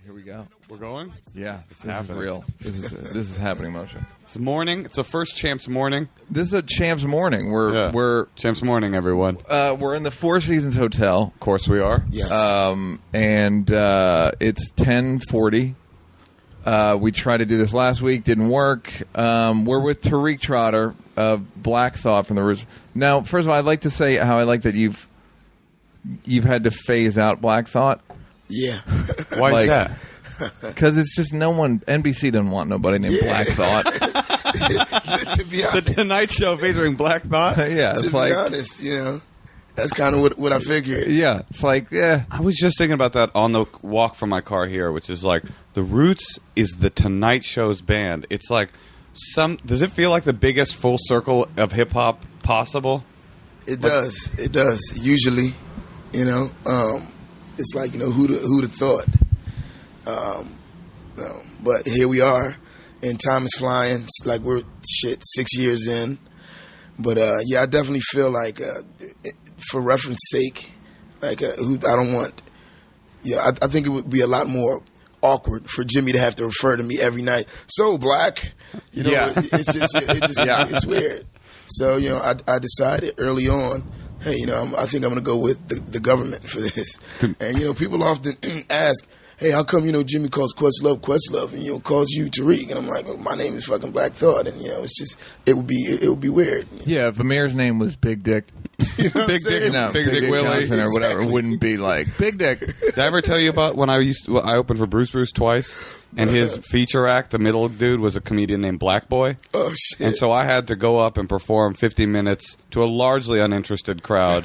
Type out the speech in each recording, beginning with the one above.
Here we go. We're going? Yeah, It's this happening. is real. This is happening, Motion. It's morning. It's a first Champs morning. This is a Champs morning. We're Champs morning, everyone. we're in the Four Seasons Hotel. Of course we are. Yes. And it's 10:40. We tried to do this last week, didn't work. We're with Tariq Trotter of Black Thought from the Roots. Now, first of all, I'd like to say how I like that you've had to phase out Black Thought. Yeah. Why Like- is that? Because it's just no one. NBC doesn't want nobody named Black Thought. To be The honest, Tonight Show featuring Black Thought? Yeah, to it's be like honest, that's kind of what I figured. yeah, it's like yeah. I was just thinking about that on the walk from my car here, which is like the Roots is the Tonight Show's band. It's like does it feel like the biggest full circle of hip hop possible? It does. It does. Usually, it's like who'd have thought. But here we are, and time is flying. It's like we're 6 years in. But yeah, I definitely feel like, for reference sake, like who I don't want. Yeah, I think it would be a lot more awkward for Jimmy to have to refer to me every night. So Black, Yeah. it's just it's weird. So I decided early on, hey, I think I'm going to go with the government for this. And people often ask, hey, how come Jimmy calls Questlove and calls you Tariq? And I'm like, well, my name is fucking Black Thought, and it's just it would be weird. Yeah, if Amir's name was Big Dick, You know what I'm Big Dick, saying? no, Big Dick Willie. Johnson or whatever, Exactly. it wouldn't be like Big Dick. Did I ever tell you about when I opened for Bruce twice, and his feature act, the middle dude, was a comedian named Black Boy? Oh shit! And so I had to go up and perform 50 minutes to a largely uninterested crowd.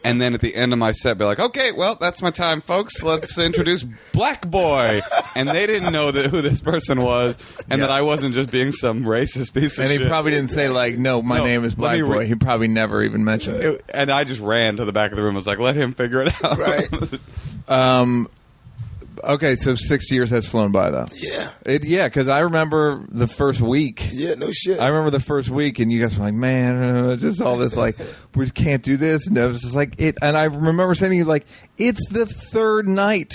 And then at the end of my set, be like, okay, well, that's my time, folks. Let's introduce Black Boy. And they didn't know who this person was and that I wasn't just being some racist piece of And shit. he probably didn't say like, no, my No, name is let Black me Boy. He probably never even mentioned it. And I just ran to the back of the room and was like, let him figure it out. Right. Okay, so 6 years has flown by though. Yeah. Because I remember the first week. Yeah. No shit. I remember the first week, and you guys were like, "Man, just all this like, we can't do this." And it was just like it. And I remember saying to you, like, "It's the third night,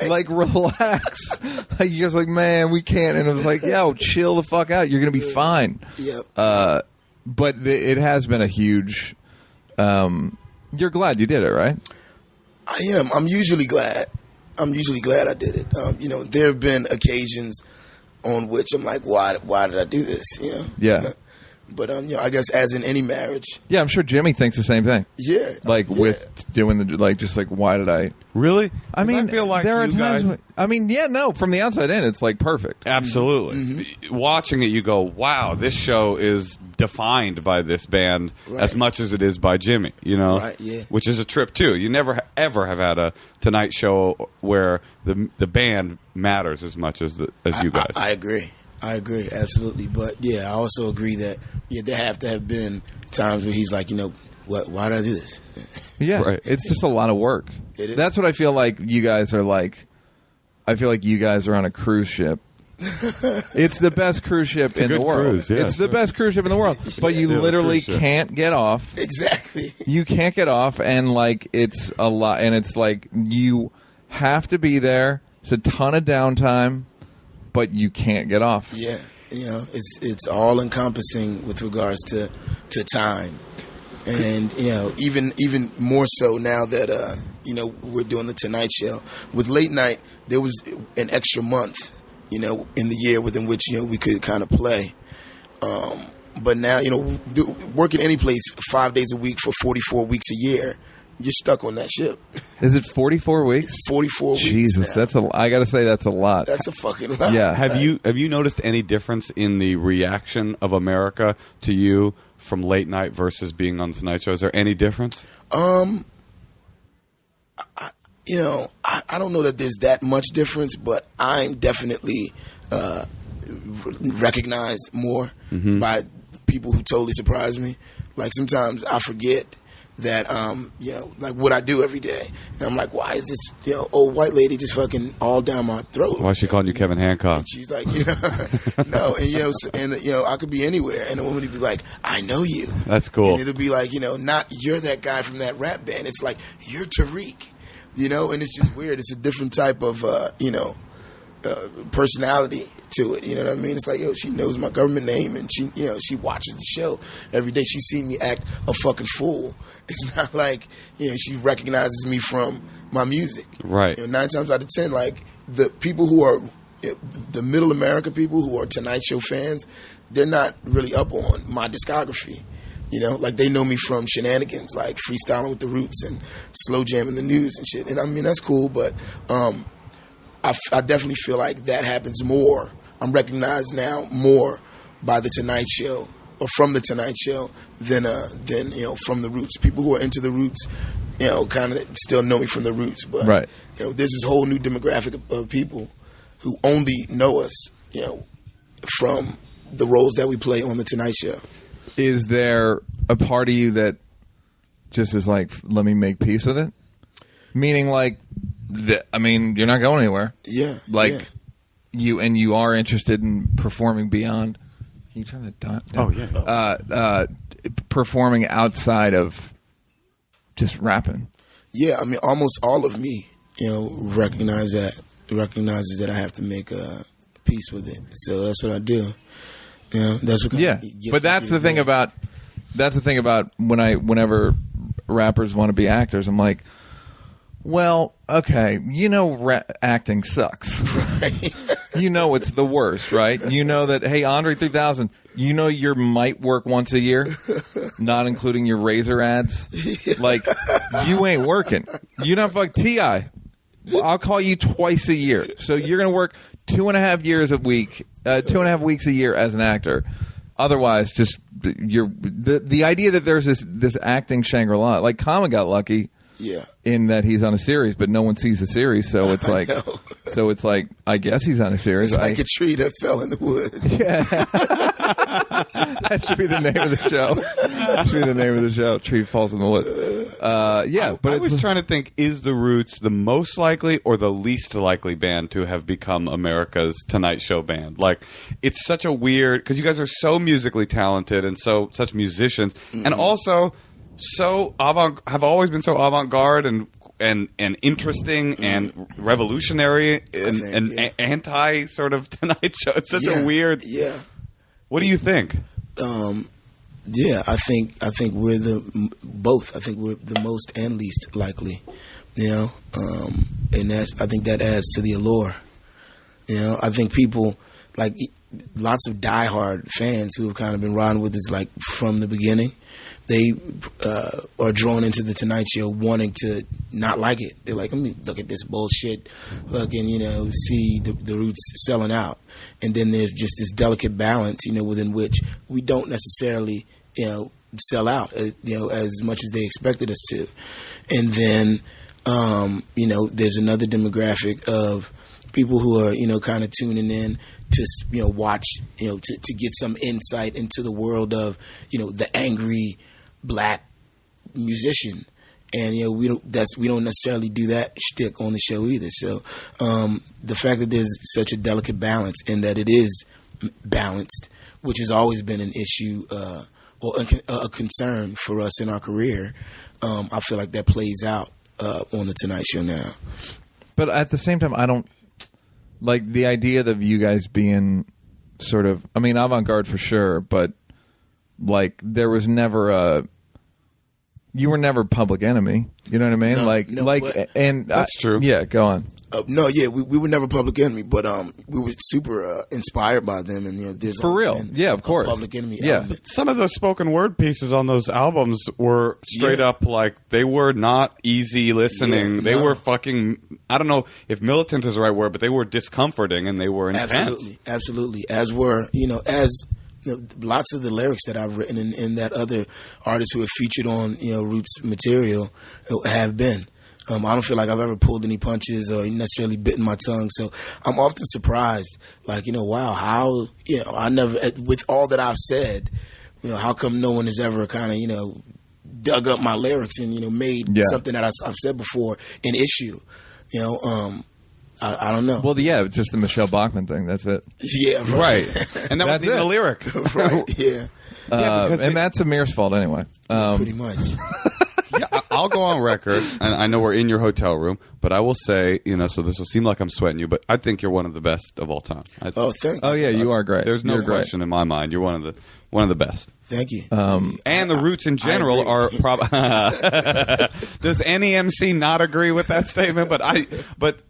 like, relax." Like you guys were like, "Man, we can't." And it was like, "Yo, chill the fuck out. You're gonna be fine." Yep. But it has been a huge. You're glad you did it, right? I am. I'm usually glad I did it. There have been occasions on which I'm like, why did I do this? Yeah. But I guess as in any marriage, Yeah, I'm sure Jimmy thinks the same thing. yeah. Like Yeah. with doing the just like, why did I? Really? I mean, I feel like there are you times. guys... From the outside in, it's like perfect. Absolutely. Watching it, you go, wow, this show is defined by this band Right. as much as it is by Jimmy, Right, yeah. Which is a trip, too. You never, ever have had a Tonight Show where the band matters as much as you guys. I agree. Absolutely. But yeah, I also agree that there have to have been times where he's like, why did I do this? Yeah, Right. it's just a lot of work. It is. That's what I feel like you guys are like. I feel like you guys are on a cruise ship. It's the best cruise ship in a the good world. cruise, yeah, it's the sure. best cruise ship in the world. But you Yeah, the literally cruise ship. can't get off. Exactly. You can't get off, and like it's a lot, and it's like you have to be there. It's a ton of downtime, but you can't get off. Yeah. It's all encompassing with regards to time. And even more so now that we're doing the Tonight Show. With late night, there was an extra month, in the year within which we could kind of play. But now working any place 5 days a week for 44 weeks a year, you're stuck on that ship. Is it 44 weeks? It's 44 weeks. Jesus, now. I got to say that's a lot. That's a fucking lot. Yeah. Have you noticed any difference in the reaction of America to you from late night versus being on the Tonight Show? Is there any difference? I don't know that there's that much difference, but I'm definitely recognized more by people who totally surprise me. Like sometimes I forget that, like what I do every day. And I'm like, why is this, old white lady just fucking all down my throat? Why is she calling you Kevin Hancock? And she's like, no, and I could be anywhere, and a woman would be like, I know you. That's cool. And it'll be like, not you're that guy from that rap band. It's like, you're Tariq, and it's just weird. It's a different type of, personality to it. You know what I mean? It's like, yo, she knows my government name, and she watches the show every day. She's seen me act a fucking fool. It's not like, she recognizes me from my music. Right. 9 times out of 10, like the people who are the middle America people who are Tonight Show fans, they're not really up on my discography. Like they know me from shenanigans, like freestyling with the Roots and slow jamming the news and shit. And I mean, that's cool, but I definitely feel like that happens more. I'm recognized now more by the Tonight Show or from the Tonight Show than from the Roots. People who are into the Roots, kind of still know me from the Roots. But right. There's this whole new demographic of people who only know us, from the roles that we play on the Tonight Show. Is there a part of you that just is like, let me make peace with it? Meaning, like, you're not going anywhere. Yeah. Like, you are interested in performing beyond. Can you turn that down? Oh, yeah. Performing outside of just rapping. Yeah, I mean, almost all of me, recognizes that I have to make peace with it. So that's what I do. That's what. Yeah, but that's the thing about whenever rappers want to be actors, I'm like, well, okay, acting sucks. Right. It's the worst, right? That, hey, Andre 3000, your might work once a year, not including your razor ads. Like, you ain't working. You not fuck T.I. I'll call you twice a year. So you're going to work 2.5 weeks a year as an actor. Otherwise, just the idea that there's this acting Shangri-La. Like, Common got lucky. Yeah. In that he's on a series, but no one sees the series, so it's like, I guess he's on a series. It's like a tree that fell in the woods. Yeah, that should be the name of the show. That should be the name of the show. Tree falls in the woods. But I was trying to think: is the Roots the most likely or the least likely band to have become America's Tonight Show band? Like, it's such a weird because you guys are so musically talented and such musicians, and also. Have always been so avant-garde and interesting and revolutionary and anti sort of Tonight Show. It's such a weird. Yeah. What do you think? Yeah, I think we're both. I think we're the most and least likely. And I think that adds to the allure. I think people like lots of diehard fans who have kind of been riding with us like from the beginning. They are drawn into the Tonight Show wanting to not like it. They're like, let me look at this bullshit, fucking, see the Roots selling out. And then there's just this delicate balance, within which we don't necessarily, sell out, as much as they expected us to. And then, there's another demographic of people who are, kind of tuning in to, watch, to get some insight into the world of, the angry black musician. And, we don't necessarily do that shtick on the show either. So, the fact that there's such a delicate balance and that it is balanced, which has always been an issue, or a concern for us in our career, I feel like that plays out, on the Tonight Show now. But at the same time, I don't like the idea of you guys being sort of, avant-garde for sure, but like there was never you were never Public Enemy. You know what I mean? No, that's true. Yeah, go on. We were never Public Enemy, but we were super inspired by them, and there's for real, yeah, of course, Public Enemy. Yeah, element. Some of those spoken word pieces on those albums were straight up like they were not easy listening. They were fucking. I don't know if militant is the right word, but they were discomforting and they were intense. Absolutely. As were lots of the lyrics that I've written and that other artists who have featured on Roots material have been. I don't feel like I've ever pulled any punches or necessarily bitten my tongue. So I'm often surprised, like, wow, how, I never, with all that I've said, how come no one has ever kind of, dug up my lyrics and, made something that I've said before an issue, I don't know. Well, it's just the Michelle Bachmann thing. That's it. Yeah, right. And that wasn't even a lyric. Right, yeah. And that's Amir's fault anyway. Pretty much. Yeah, I'll go on record, and I know we're in your hotel room, but I will say, so this will seem like I'm sweating you, but I think you're one of the best of all time. Thank you. Oh yeah, you are great. There's no You're question in my mind. You're one of the best. Thank you. And the Roots in general are probably. Does any MC not agree with that statement? But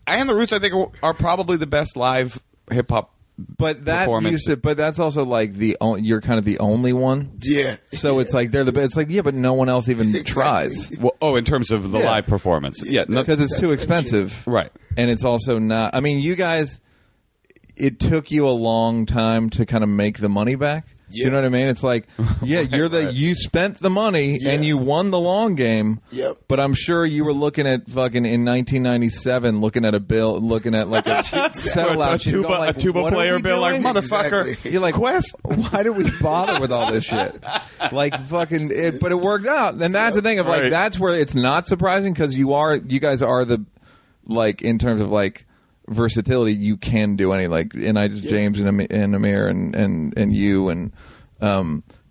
and the Roots, I think, are probably the best live hip hop. But that's also like you're kind of the only one. Yeah. So it's like they're the best. It's like but no one else even tries. Well, in terms of the live performance, because it's too expensive, right? And it's also not. I mean, you guys. It took you a long time to kind of make the money back. Yeah. You know what I mean? It's like, you spent the money and you won the long game. Yep. But I'm sure you were looking at fucking in 1997, looking at a bill, looking at like a settle out a tuba player bill, like motherfucker. Exactly. You're like, Quest, why did we bother with all this shit? Like fucking, but it worked out. And that's the thing of like, that's where it's not surprising because you guys are the, like in terms of like, versatility, you can do any James and Amir and you and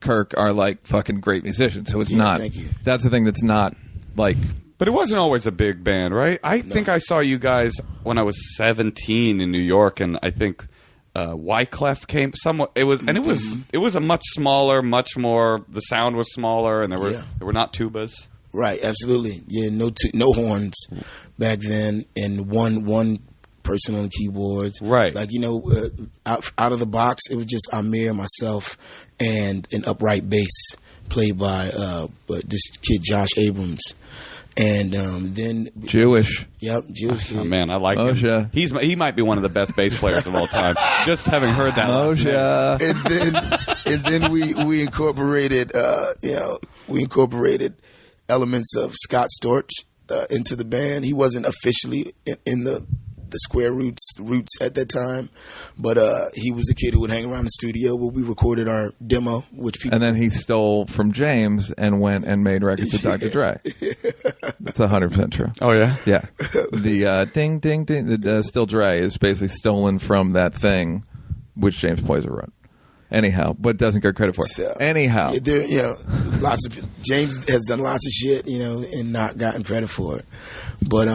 Kirk are like fucking great musicians, so it's not. Thank you. That's the thing that's not like. But it wasn't always a big band, right? I think I saw you guys when I was 17 in New York, and I think Wyclef came somewhat. It was a much smaller, much more. The sound was smaller, and there were not tubas. Right, absolutely. Yeah, no horns back then, and one person on keyboards. Right. Like, out of the box, it was just Amir, myself, and an upright bass played by this kid, Josh Abrams. And then... Jewish. Yep, Jewish kid. Oh, man, I like him. Moshe. He might be one of the best bass players of all time. Just having heard that. Moshe. And then we incorporated, elements of Scott Storch into the band. He wasn't officially in the Square Roots at that time, but he was a kid who would hang around the studio where we recorded our demo, and then he stole from James and went and made records with Dr. Dre. That's 100% true. Oh yeah, yeah. The ding ding ding, the Still Dre is basically stolen from that thing, which James Poyser wrote. Anyhow, but doesn't get credit for it. So, anyhow, lots of James has done lots of shit, and not gotten credit for it, but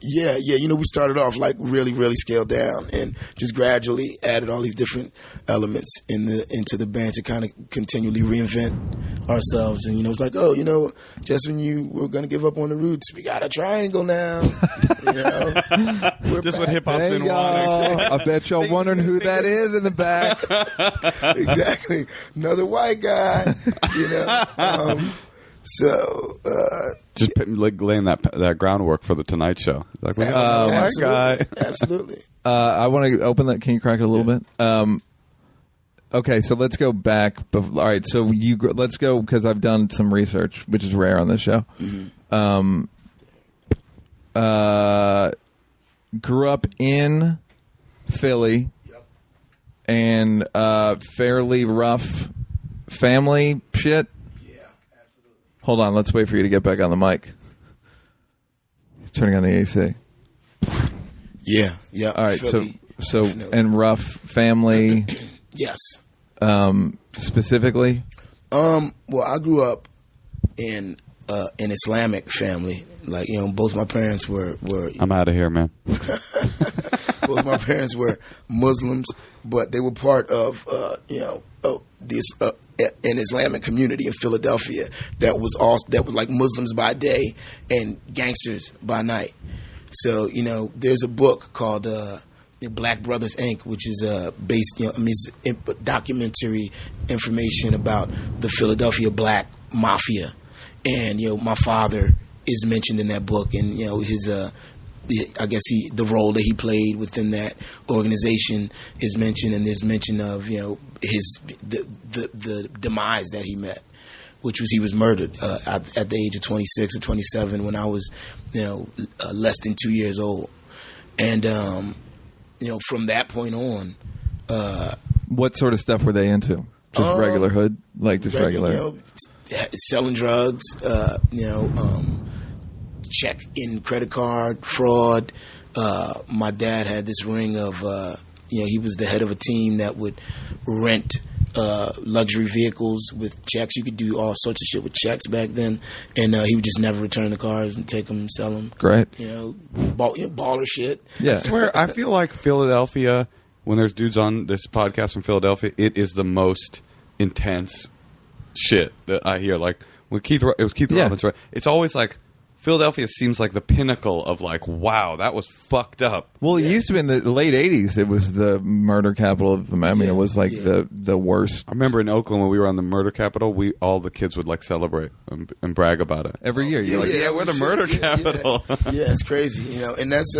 we started off like really, really scaled down and just gradually added all these different elements into the band to kind of continually reinvent ourselves. And, it's like, just when you were going to give up on the Roots, we got a triangle now. We're just what hip-hop's been wanting. I bet y'all wondering who that is in the back. Exactly. Another white guy, just laying that groundwork for the Tonight Show. Like we got a white guy. Absolutely. I want to open that. Can you crack it a little bit? Okay, so let's go back. All right, so let's go because I've done some research, which is rare on this show. Mm-hmm. Grew up in Philly, and fairly rough family shit. Hold on, let's wait for you to get back on the mic. Turning on the AC. Yeah. All right, Philly, so and rough family. Yes. Specifically? Well, I grew up in an Islamic family. Like, both my parents were I'm out of here, man. Both my parents were Muslims, but they were part of an Islamic community in Philadelphia that was like Muslims by day and gangsters by night. So there's a book called Black Brothers Inc., which is based it's documentary information about the Philadelphia Black Mafia, and my father is mentioned in that book, and his the role that he played within that organization is mentioned, and there's mention of the demise that he met, which was he was murdered at the age of 26 or 27 when I was less than 2 years old, and from that point on. What sort of stuff were they into? Just regular hood, like just regular. Selling drugs, check in credit card fraud. My dad had this ring of, he was the head of a team that would rent luxury vehicles with checks. You could do all sorts of shit with checks back then, and he would just never return the cars and take them, sell them. Great. Baller shit. Yeah. I swear, I feel like Philadelphia, when there's dudes on this podcast from Philadelphia, it is the most intense shit that I hear. Like, when Keith Robbins, right? It's always like, Philadelphia seems like the pinnacle of like, wow, that was fucked up. Well, it used to be in the late 80s. It was the murder capital of America. I mean, it was like the worst. I remember in Oakland when we were on the murder capital, all the kids would like celebrate and brag about it. Every year. You're like, we're the murder capital. Yeah, it's crazy, and that's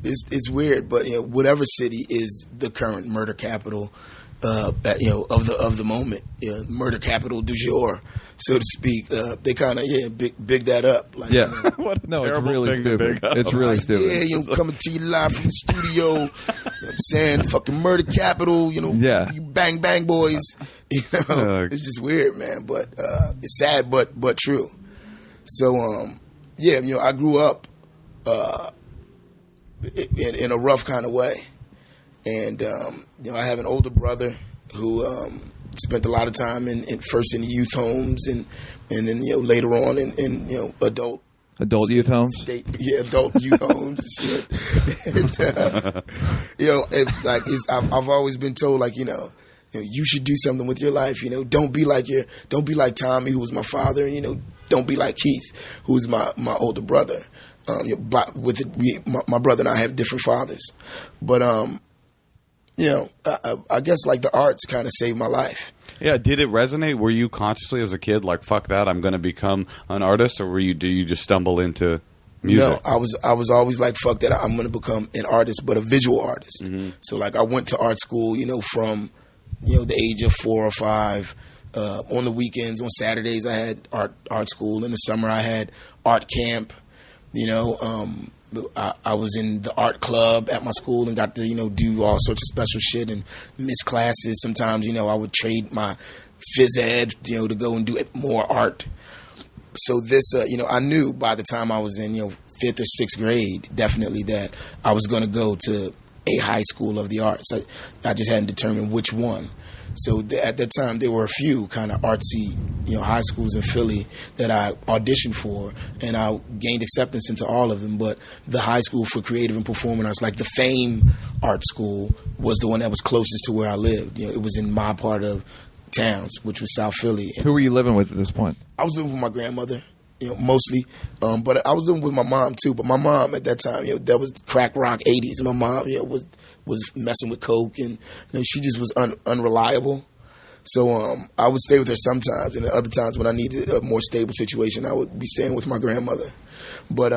it's weird, but whatever city is the current murder capital, of the moment, murder capital du jour, so to speak. They kind of big that up. Like, What a no, it's terrible really thing to stupid. big up. It's really stupid. Yeah, coming to you live from the studio. You know what I'm saying? Fucking murder capital. You bang bang boys. It's just weird, man. But it's sad, but true. So I grew up in a rough kind of way. And I have an older brother who spent a lot of time first in the youth homes and then later on in adult youth homes. Adult youth homes and shit. And, I've always been told you should do something with your life. Don't be like Tommy, who was my father. Don't be like Keith, who was my older brother. My brother and I have different fathers, but I guess like the arts kind of saved my life. Yeah, did it resonate? Were you consciously as a kid like, fuck that, I'm going to become an artist, or do you just stumble into music? No, I was always like, fuck that, I'm going to become an artist, but a visual artist. Mm-hmm. So like I went to art school, from the age of 4 or 5. On the weekends, on Saturdays, I had art school. In the summer, I had art camp. I was in the art club at my school and got to, do all sorts of special shit and miss classes. Sometimes, I would trade my phys ed, to go and do more art. So this, I knew by the time I was in, 5th or 6th grade, definitely that I was going to go to a high school of the arts. I just hadn't determined which one. So at that time, there were a few kind of artsy, high schools in Philly that I auditioned for, and I gained acceptance into all of them. But the high school for creative and performing arts, like the Fame Art School, was the one that was closest to where I lived. It was in my part of towns, which was South Philly. Who were you living with at this point? I was living with my grandmother, mostly. But I was living with my mom, too. But my mom at that time, that was crack rock 80s. And my mom, was messing with coke, and she just was unreliable. So I would stay with her sometimes, and other times when I needed a more stable situation, I would be staying with my grandmother. But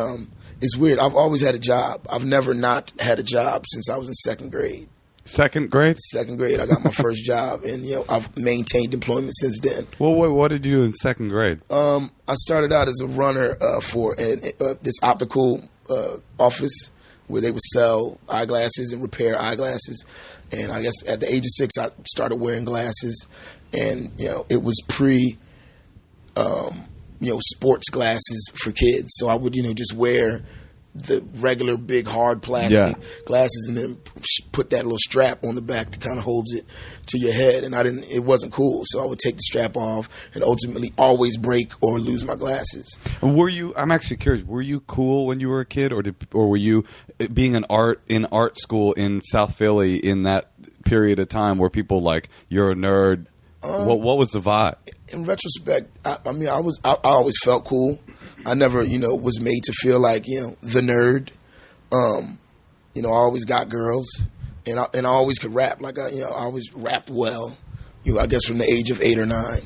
it's weird. I've always had a job. I've never not had a job since I was in 2nd grade. 2nd grade? 2nd grade, I got my first job, and I've maintained employment since then. Well, what did you do in 2nd grade? I started out as a runner for this optical office where they would sell eyeglasses and repair eyeglasses. And I guess at the age of 6, I started wearing glasses, and it was sports glasses for kids. So I would just wear the regular big hard plastic glasses and then put that little strap on the back that kind of holds it to your head. And it wasn't cool. So I would take the strap off and ultimately always break or lose my glasses. I'm actually curious, were you cool when you were a kid, or were you being in art school in South Philly in that period of time where people like, you're a nerd? What was the vibe? In retrospect, I always felt cool. I never, was made to feel like, the nerd. I always got girls, and I always could rap. Like I always rapped well. I guess from the age of 8 or 9.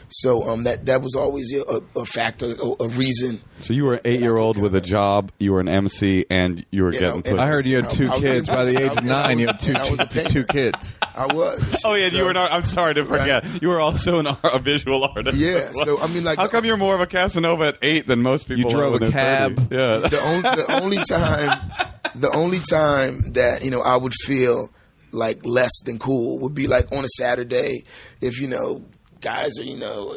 So that was always a factor, a reason. So you were an 8-year-old with a job. You were an MC, and you were getting pussy. I heard you had 2 kids by the age of 9. You had two kids. I was. Oh yeah, you were not. I'm sorry to forget. Right. You were also a visual artist. Yeah. Well. So how come you're more of a Casanova at 8 than most people? You drove a cab. 30? Yeah. The only time that I would feel like less than cool would be like on a Saturday if guys are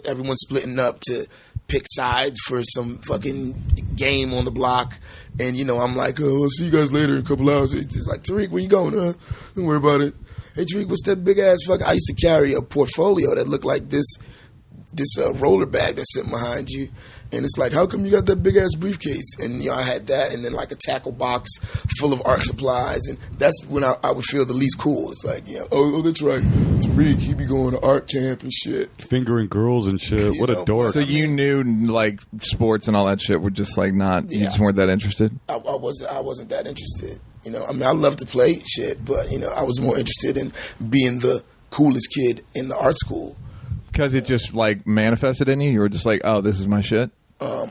everyone's splitting up to pick sides for some fucking game on the block, And, I'm like, oh, I'll see you guys later in a couple hours. It's just like, Tariq, where you going, huh? Don't worry about it. Hey, Tariq, what's that big-ass fuck? I used to carry a portfolio that looked like this roller bag that's sitting behind you. And it's like, how come you got that big-ass briefcase? And, I had that, and then like a tackle box full of art supplies. And that's when I would feel the least cool. It's like, oh, that's right. Tariq, he be going to art camp and shit. Fingering girls and shit. What a dork. So you knew, like, sports and all that shit were just, like, not, you just weren't that interested? I wasn't that interested. I love to play shit, but, I was more interested in being the coolest kid in the art school. Because it just, like, manifested in you? You were just like, oh, this is my shit?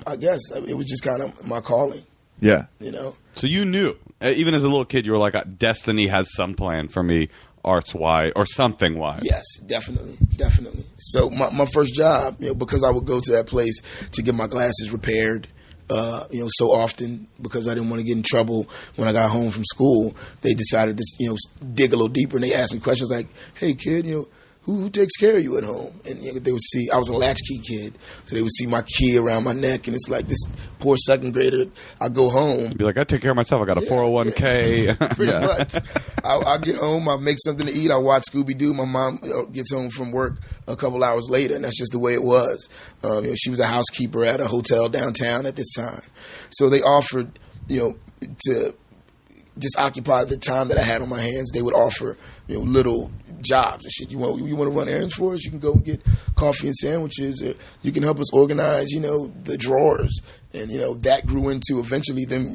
I guess it was just kind of my calling. Yeah. So you knew, even as a little kid, you were like, destiny has some plan for me, arts-wise, or something-wise. Yes, definitely. So my first job, because I would go to that place to get my glasses repaired, so often because I didn't want to get in trouble when I got home from school, they decided to, dig a little deeper, and they asked me questions like, hey, kid, who takes care of you at home? And they would see, I was a latchkey kid, so they would see my key around my neck, and it's like this poor second grader. I go home. You'd be like, I take care of myself. I got a 401k. Pretty much. I get home, I make something to eat, I watch Scooby-Doo. My mom gets home from work a couple hours later, and that's just the way it was. She was a housekeeper at a hotel downtown at this time. So they offered, to just occupy the time that I had on my hands, they would offer, little jobs and shit. You want to run errands for us? You can go and get coffee and sandwiches, or you can help us organize, the drawers. And that grew into eventually them,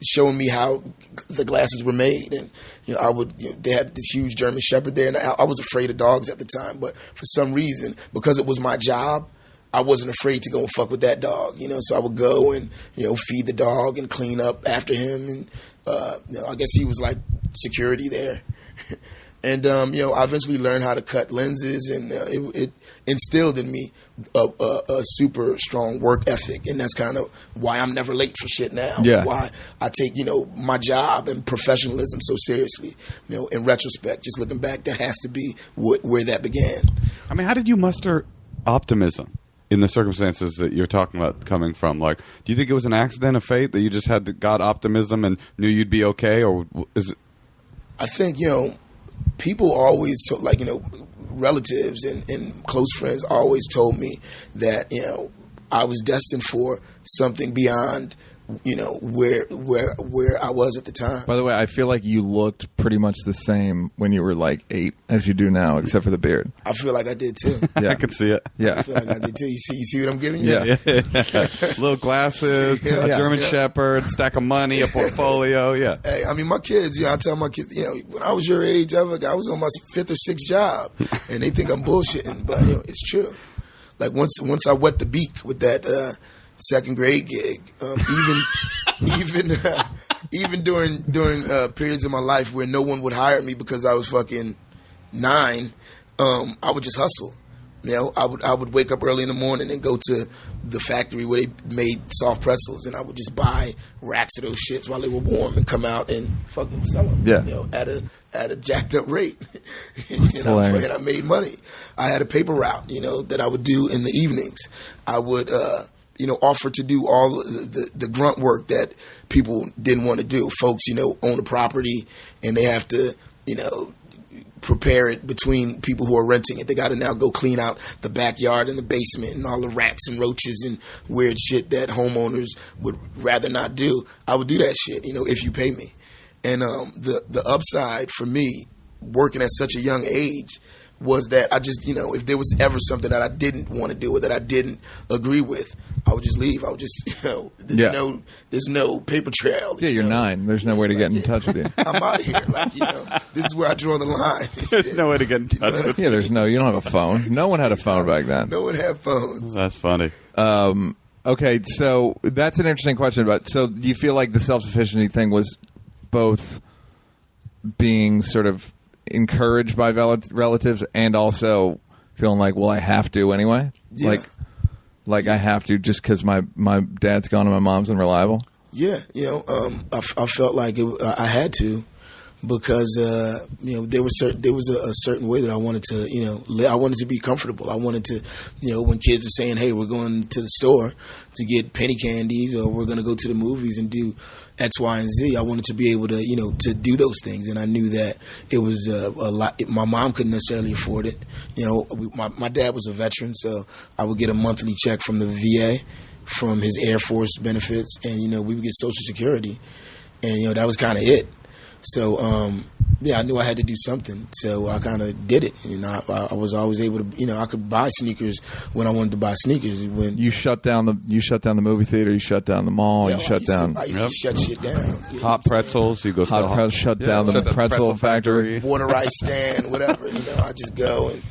showing me how the glasses were made. And I would, they had this huge German Shepherd there, and I was afraid of dogs at the time. But for some reason, because it was my job, I wasn't afraid to go and fuck with that dog. So I would go and feed the dog and clean up after him. And I guess he was like security there. And, I eventually learned how to cut lenses, and it instilled in me a super strong work ethic. And that's kind of why I'm never late for shit now. Yeah. Why I take, my job and professionalism so seriously. In retrospect, just looking back, that has to be where that began. I mean, how did you muster optimism in the circumstances that you're talking about coming from? Like, do you think it was an accident of fate that you just had got optimism and knew you'd be okay? Or is it? I think, people always told, relatives and close friends always told me that, I was destined for something beyond, where I was at the time. By the way, I feel like you looked pretty much the same when you were like 8 as you do now, except for the beard. I feel like I did too. Yeah. I can see it. Yeah. I feel like I did too. You see what I'm giving you? Yeah. Little glasses, a German Shepherd, stack of money, a portfolio. Yeah. Hey, I mean, my kids, I tell my kids, when I was your age, I was on my 5th or 6th job, and they think I'm bullshitting, but it's true. Like once I wet the beak with that second grade gig, even during periods of my life where no one would hire me because I was fucking 9, I would just hustle. I would wake up early in the morning and go to the factory where they made soft pretzels, and I would just buy racks of those shits while they were warm and come out and fucking sell them. Yeah. At a jacked up rate. Hilarious. And I made money. I had a paper route, that I would do in the evenings. I would offer to do all the grunt work that people didn't want to do. Folks, own a property and they have to, prepare it between people who are renting it. They got to now go clean out the backyard and the basement and all the rats and roaches and weird shit that homeowners would rather not do. I would do that shit, if you pay me. And the upside for me working at such a young age was that I just, if there was ever something that I didn't want to do or that I didn't agree with, I would just leave. I would just, there's no paper trail. Yeah, you're 9. There's no way to get in touch with you. I'm out of here. This is where I draw the line. There's no way to get in touch with you. Yeah, you don't have a phone. No one had a phone back then. No one had phones. That's funny. Okay, so that's an interesting question. So do you feel like the self-sufficiency thing was both being sort of encouraged by relatives and also feeling like, well, I have to anyway? Yeah. Like I have to just because my dad's gone and my mom's unreliable? Yeah, I felt like I had to because there was a certain way that I wanted to live. I wanted to be comfortable. I wanted to when kids are saying, hey, we're going to the store to get penny candies, or we're going to go to the movies and do X, Y, and Z, I wanted to be able to to do those things, and I knew that it was a lot. My mom couldn't necessarily afford it. My dad was a veteran, so I would get a monthly check from the VA from his Air Force benefits, and we would get Social Security, and that was kind of it. So I knew I had to do something, so I kind of did it. I was always able to, I could buy sneakers when I wanted to buy sneakers. When you shut down the movie theater, you shut down the mall, I used to Yep. shut shit down. Hot pretzels, you go sell hot pretzels, shut down the pretzel factory. Water ice stand, whatever. I just go and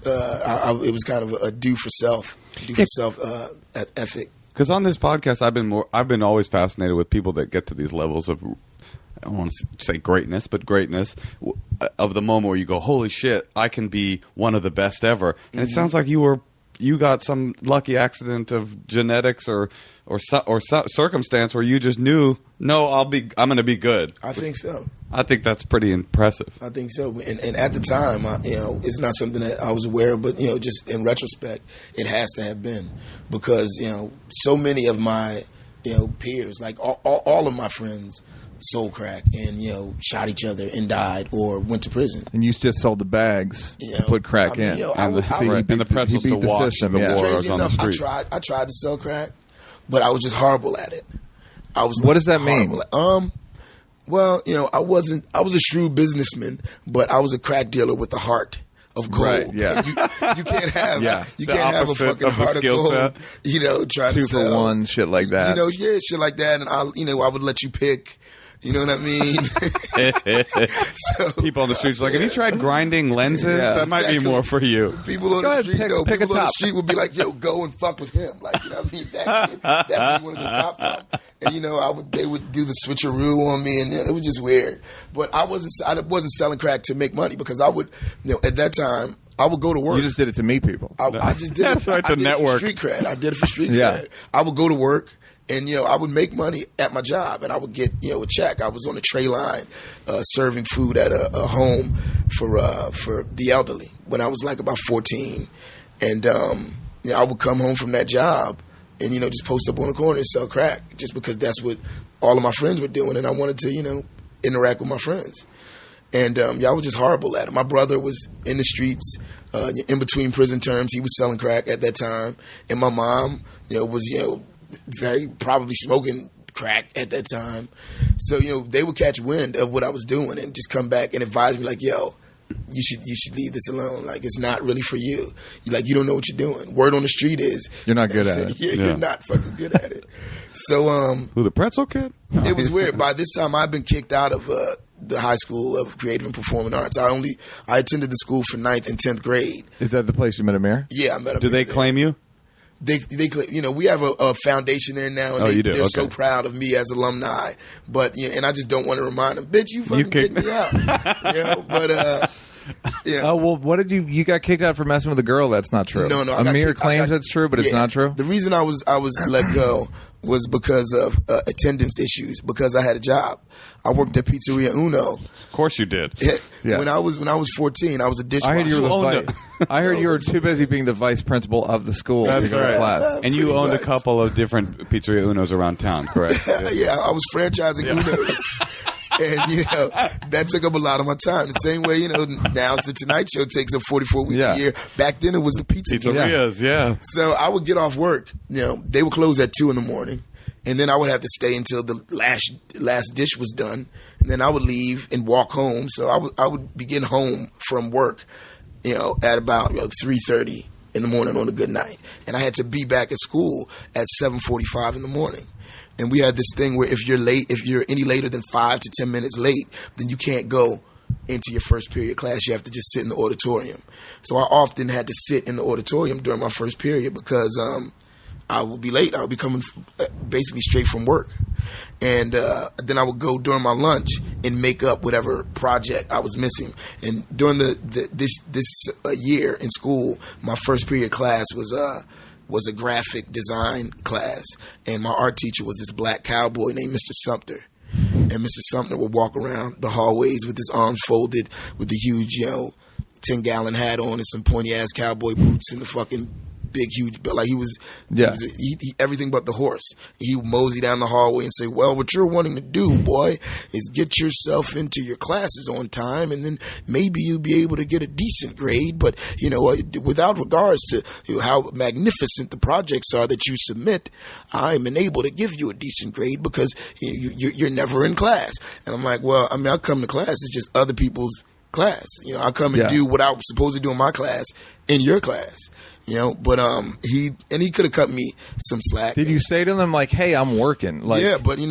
it was kind of a do for self ethic. Because on this podcast, I've been always fascinated with people that get to these levels of, I don't want to say greatness, but greatness of the moment where you go, holy shit, I can be one of the best ever. And it sounds like you got some lucky accident of genetics or circumstance where you just knew, no, I'm going to be good. I think so. I think that's pretty impressive. I think so. And at the time, it's not something that I was aware of, but just in retrospect, it has to have been, because so many of my peers, like all of my friends, sold crack and shot each other and died or went to prison. And you just sold the bags to put crack in. And the pretzels to watch the wars on the street. I tried to sell crack, but I was just horrible at it. What does that mean? Well, I was a shrewd businessman, but I was a crack dealer with a heart of gold. Right, yeah. You can't have you the can't have a fucking of heart of gold. Set. Trying Two to sell, for one, shit like that. Shit like that, and I would let you pick. You know what I mean? So, people on the streets are like, have you tried grinding lenses? Yeah, that might be more for you. People on the street, people on the street would be like, yo, go and fuck with him. Like, what I mean? That's where you want to go cop from. And, they would do the switcheroo on me, and it was just weird. But I wasn't selling crack to make money, because I would, at that time, I would go to work. You just did it to meet people. I just did That's it. right, I the did network. It for street cred. I did it for street Yeah. cred. I would go to work, and I would make money at my job, and I would get a check. I was on a tray line, serving food at a home for the elderly when I was like about 14, and I would come home from that job and just post up on the corner and sell crack, just because that's what all of my friends were doing, and I wanted to interact with my friends. And I was just horrible at it. My brother was in the streets in between prison terms. He was selling crack at that time, and my mom was very probably smoking crack at that time. So they would catch wind of what I was doing and just come back and advise me, like, yo, you should leave this alone. Like, it's not really for you. You don't know what you're doing. Word on the street is You're not good at it. You're not fucking good at it. So Who, the pretzel kid? it was weird. By this time, I'd been kicked out of the High School of Creative and Performing Arts. I attended the school for 9th and 10th grade. Is that the place you met Amir? Yeah, I met him. Do they claim you? They we have a foundation there now, and you do? they're Okay. so proud of me as alumni. But and I just don't want to remind them, bitch, you fucking kicked me out. But yeah. Oh, well, what did you got kicked out for messing with a girl? That's not true. No, I got Amir kicked- claims that's true, but it's Yeah. not true. The reason I was let go was because of attendance issues, because I had a job. I worked at Pizzeria Uno. Of course you did. Yeah. When I was 14, I was a dishwasher. I heard you were owned I heard you were too busy being the vice principal of the school. That's because of right. class. And you Pretty owned much. a couple of different Pizzeria Unos around town, correct? Yeah, I was franchising Unos. And, that took up a lot of my time. The same way, now it's the Tonight Show takes up 44 weeks Yeah. a year. Back then, it was the Pizza Game. Pizzerias, yeah. So I would get off work. They would close at 2 in the morning. And then I would have to stay until the last dish was done. And then I would leave and walk home. So I would begin home from work, at about 3:30 in the morning on a good night. And I had to be back at school at 7:45 in the morning. And we had this thing where if you're any later than 5 to 10 minutes late, then you can't go into your first period class. You have to just sit in the auditorium. So I often had to sit in the auditorium during my first period because I would be late. I would be coming basically straight from work. And then I would go during my lunch and make up whatever project I was missing. And during this year in school, my first period class was a graphic design class, and my art teacher was this black cowboy named Mr. Sumter. and Mr. Sumner would walk around the hallways with his arms folded, with the huge, 10-gallon hat on and some pointy ass cowboy boots and the fucking big huge belt. Like he was everything but the horse. He would mosey down the hallway and say, well, what you're wanting to do, boy, is get yourself into your classes on time, and then maybe you'll be able to get a decent grade. But without regards to how magnificent the projects are that you submit, I'm unable to give you a decent grade because you're never in class. And I'm like, well, I mean, I come to class, it's just other people's class. I come and do what I was supposed to do in my class in your class. But he could have cut me some slack. Did you say to them like, "Hey, I'm working"? Like, yeah, but he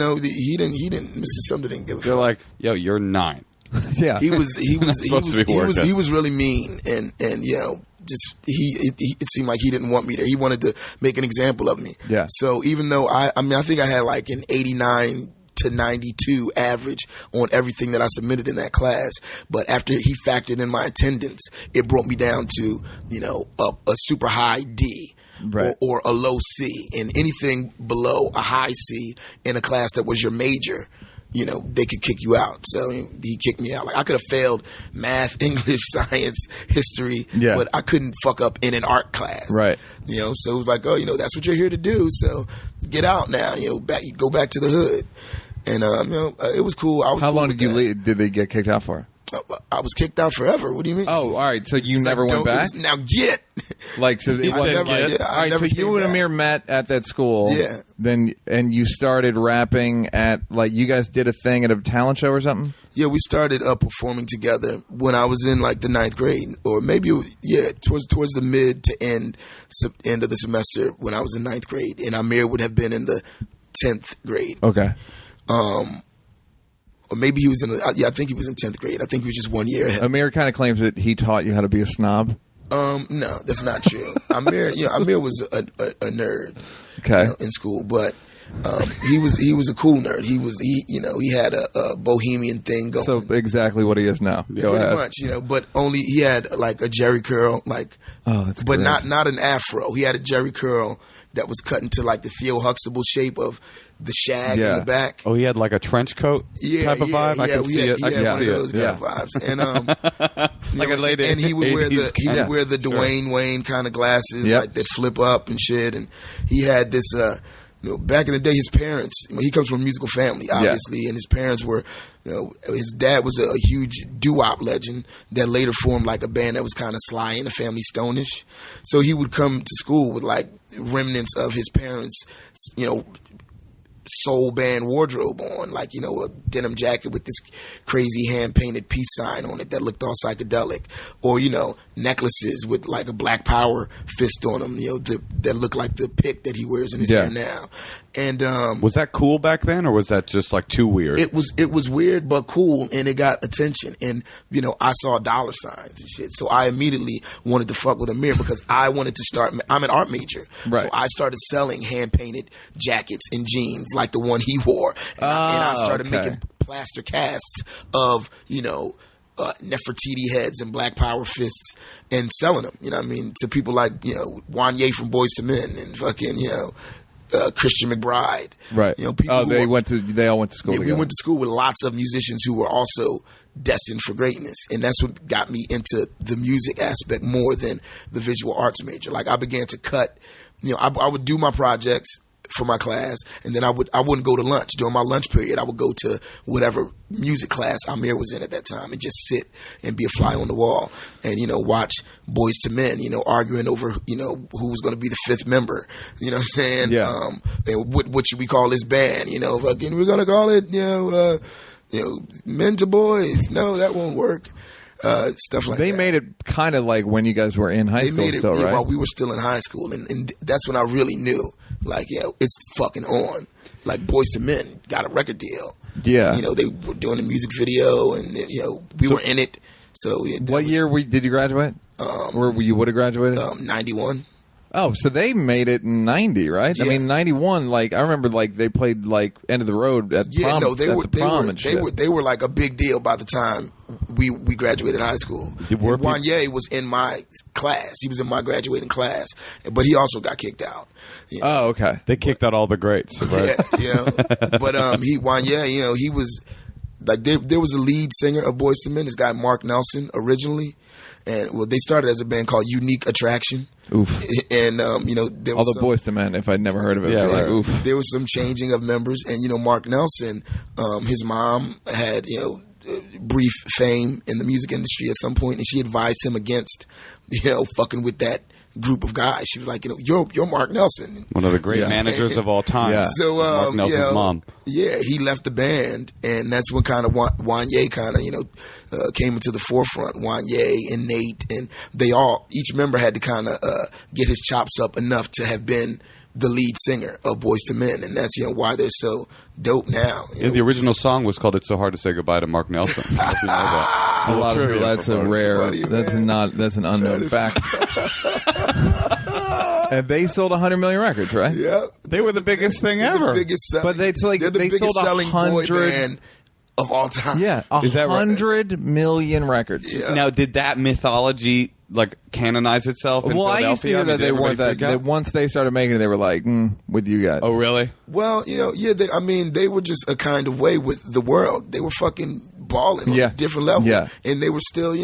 didn't. Mr. Sumner didn't give a fuck. They're like, "Yo, you're 9." Yeah, he was really mean, and just it seemed like he didn't want me there. He wanted to make an example of me. Yeah. So even though I think I had like an 89 to 92 average on everything that I submitted in that class, but after he factored in my attendance, it brought me down to a super high D. Right. Or a low C, and anything below a high C in a class that was your major, they could kick you out. So he kicked me out. Like I could have failed math, English, science, history, but I couldn't fuck up in an art class. Right. So it was like, oh, that's what you're here to do. So get out now. Go back to the hood. And it was cool. How long did you leave? Did they get kicked out for? I was kicked out forever. What do you mean? Oh, all right. So you never went back? Now get. Like, so it wasn't. All right. So you and Amir met at that school. Yeah. Then and you started rapping at you guys did a thing at a talent show or something. Yeah, we started performing together when I was in like the 9th grade, or maybe towards the mid to end of the semester when I was in 9th grade, and Amir would have been in the 10th grade. Okay. Or maybe he was I think he was in 10th grade. I think he was just 1 year ahead. Amir kind of claims that he taught you how to be a snob. No, that's not true. Amir was a nerd. Okay. In school, but he was a cool nerd. He had a bohemian thing going. So exactly what he is now. Go ahead. Pretty much, but only he had like a jerry curl, that's but great. not an afro. He had a jerry curl that was cut into like the Theo Huxtable shape of the shag in the back. Oh, he had like a trench coat type of vibe. I can see it. I can see those it. kind of vibes. And like a lady. And he would wear the Dwayne Wayne kind of glasses like that flip up and shit. And he had this. Back in the day, his parents. He comes from a musical family, obviously, and his parents were. His dad was a huge doo-wop legend that later formed like a band that was kind of sly and the family stonish. So he would come to school with like remnants of his parents, soul band wardrobe on, like a denim jacket with this crazy hand painted peace sign on it that looked all psychedelic, or necklaces with like a Black Power fist on them, that look like the pick that he wears in his hair now. And was that cool back then, or was that just like too weird? It was weird but cool, and it got attention. And I saw dollar signs and shit, so I immediately wanted to fuck with Amir because I wanted to start. I'm an art major, right? So I started selling hand painted jackets and jeans like the one he wore, and I started making plaster casts of Nefertiti heads and Black Power fists and selling them. To people like Wanye from Boyz II Men and fucking Christian McBride, right? People they all went to school. We went to school with lots of musicians who were also destined for greatness, and that's what got me into the music aspect more than the visual arts major. Like I began to cut, I would do my projects for my class, and then I wouldn't go to lunch. During my lunch period, I would go to whatever music class Amir was in at that time and just sit and be a fly on the wall and watch Boyz II Men arguing over who was going to be the 5th member. You know what I'm saying? Yeah. And what should we call this band? Fucking we're going to call it Men to Boys. No, that won't work. Stuff like that. They made it kind of like when you guys were in high school still, right? While we were still in high school, and that's when I really knew, like, it's fucking on. Like, Boyz II Men got a record deal. Yeah. They were doing a music video, and, we were in it. So what year did you graduate? Or you would have graduated? 91. Oh, so they made it in 90, right? Yeah. I mean, 91, like, I remember, like, they played, like, End of the Road at prom, no, they at were, the prom they were, and shit. They were like a big deal by the time we graduated high school. Wanye was in my class. He was in my graduating class, but he also got kicked out. You know? Oh, okay. They kicked out all the greats, right? Yeah, but Wanye, he was like there was a lead singer of Boyz II Men, this guy Mark Nelson originally, and they started as a band called Unique Attraction. Oof. And there was Boyz II Men, if I'd never heard of it, like, oof. There was some changing of members, and Mark Nelson, his mom had brief fame in the music industry at some point, and she advised him against fucking with that group of guys. She was like, you're Mark Nelson, one of the great managers of all time. Yeah. So Mark Nelson's mom. Yeah, he left the band, and that's when kind of Wanye kind of came into the forefront. Wanye and Nate, and each member had to kind of get his chops up enough to have been the lead singer of Boyz II Men, and that's why they're so dope now. The original song was called "It's So Hard to Say Goodbye to Mark Nelson." I don't know if you know that. A lot of people, that's a rare. Funny, that's an unknown fact. And they sold 100 million records, right? Yeah, They were the biggest thing ever. The biggest selling, But they're the biggest sold selling boy 100 band of all time. Yeah, Is that right? 100 million records. Yeah. Now, did that mythology canonize itself in Well, Philadelphia? I used to hear that Did they weren't everybody that. freak out? Once they started making it, they were like, with you guys. Oh, really? Well, they were just a kind of way with the world. They were fucking balling on a different level. Yeah. And they were still,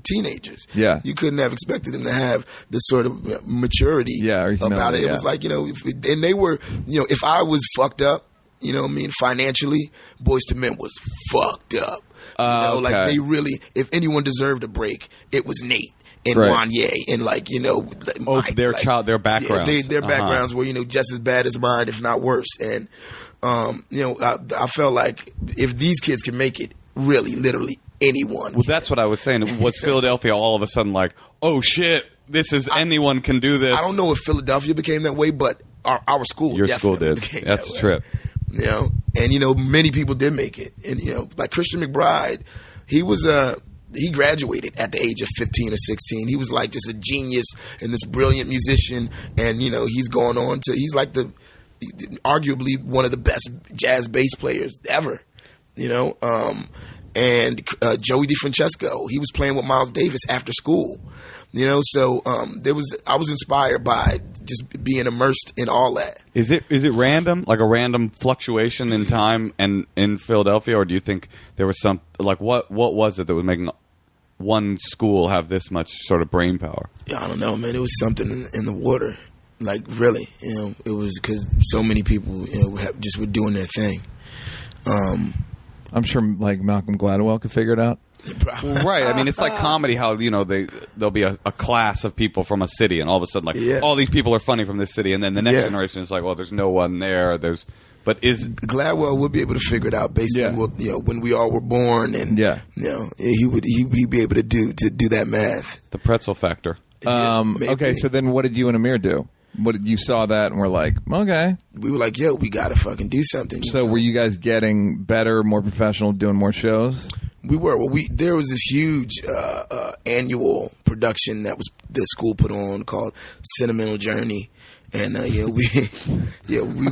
teenagers. Yeah. You couldn't have expected them to have this sort of maturity or humility, about it. It was like, and they were, if I was fucked up, financially, Boyz II Men was fucked up. Okay. Like they really, if anyone deserved a break, it was Nate. And Right. Wanye and Mike, their backgrounds. their backgrounds were just as bad as mine, if not worse. And I felt like if these kids can make it, really, literally anyone. Well, that's what I was saying. Was Philadelphia all of a sudden like, oh shit, anyone can do this? I don't know if Philadelphia became that way, but our school, Your school definitely did. became That's that a way. trip. And many people did make it, and like Christian McBride, he graduated at the age of 15 or 16. He was like just a genius and this brilliant musician, and he's gone on to arguably one of the best jazz bass players ever. And Joey DeFrancesco, he was playing with Miles Davis after school. So I was inspired by just being immersed in all that. Is it random, like a random fluctuation in time and in Philadelphia, or do you think there was some what was it that was making one school have this much sort of brain power? Yeah, I don't know, man. It was something in the water, like really. It was because so many people were doing their thing. I'm sure like Malcolm Gladwell could figure it out. Right. I mean, it's like comedy. How there'll be a class of people from a city, and all of a sudden, all these people are funny from this city, and then the next generation is like, well, there's no one there. But Gladwell would be able to figure it out based on when we all were born, and he'd be able to do that math. The pretzel factor. Okay, so then what did you and Amir do? You saw that and were like, okay. We were like, yo, we gotta fucking do something. So were you guys getting better, more professional, doing more shows? We were. Well, there was this huge annual production that the school put on called Sentimental Journey, and we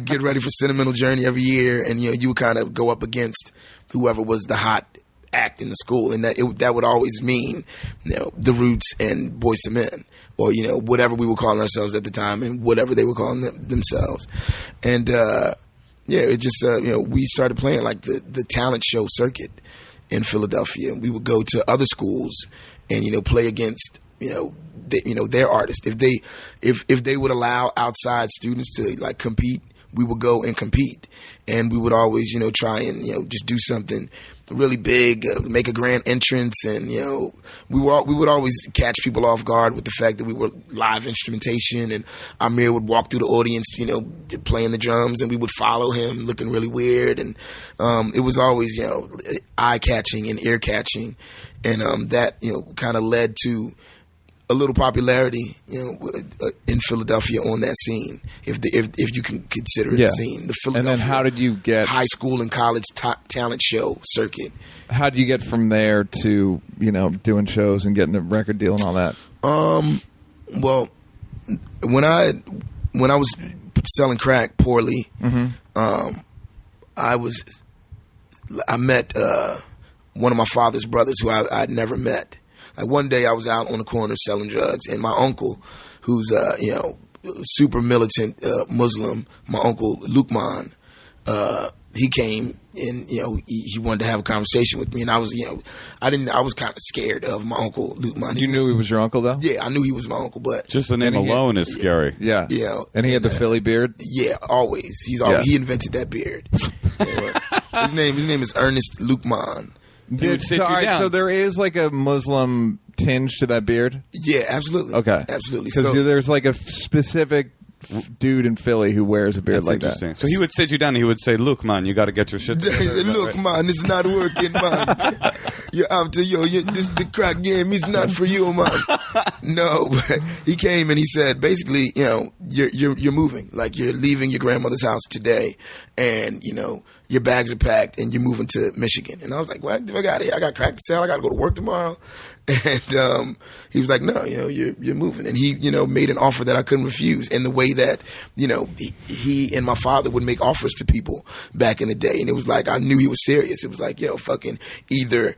get ready for Sentimental Journey every year, and you would kind of go up against whoever was the hot act in the school, and that would always mean the Roots and Boyz II Men, or whatever we were calling ourselves at the time, and whatever they were calling themselves, and it just we started playing like the talent show circuit in Philadelphia. We would go to other schools and play against their artists. If they would allow outside students to compete, we would go and compete, and we would always try and just do something really big, make a grand entrance, and we would always catch people off guard with the fact that we were live instrumentation, and Amir would walk through the audience playing the drums, and we would follow him looking really weird, and it was always eye catching and ear catching, and that kind of led to a little popularity, in Philadelphia on that scene, if you can consider it a scene. The Philadelphia and then how did you get high school and college talent show circuit? How did you get from there to doing shows and getting a record deal and all that? Well, when I was selling crack poorly, I met one of my father's brothers who I'd never met. Like one day I was out on the corner selling drugs, and my uncle, who's super militant Muslim, my uncle Lukman, he came and he wanted to have a conversation with me, and I was I was kind of scared of my uncle Lukman. You knew he was your uncle, though? Yeah, I knew he was my uncle, but Just the name alone is scary. Yeah. Yeah. And he had the Philly beard? Yeah, always. He invented that beard. His name is Ernest Lukman. He would sit you down. So there is like a Muslim tinge to that beard? Yeah, absolutely. Okay. Absolutely. Because there's like a specific dude in Philly who wears a beard That's like interesting. that. So he would sit you down and he would say, "Look, man, you got to get your shit together." Look, man, it's not working, man. You're after this the crack game is not for you, man. No, but he came and he said, basically, you're moving, like you're leaving your grandmother's house today, and your bags are packed and you're moving to Michigan. And I was like, what? I got here. I got crack to sell. I got to go to work tomorrow. And he was like, no, you're moving. And he, made an offer that I couldn't refuse. And the way that, he and my father would make offers to people back in the day. And it was like, I knew he was serious. It was like, fucking either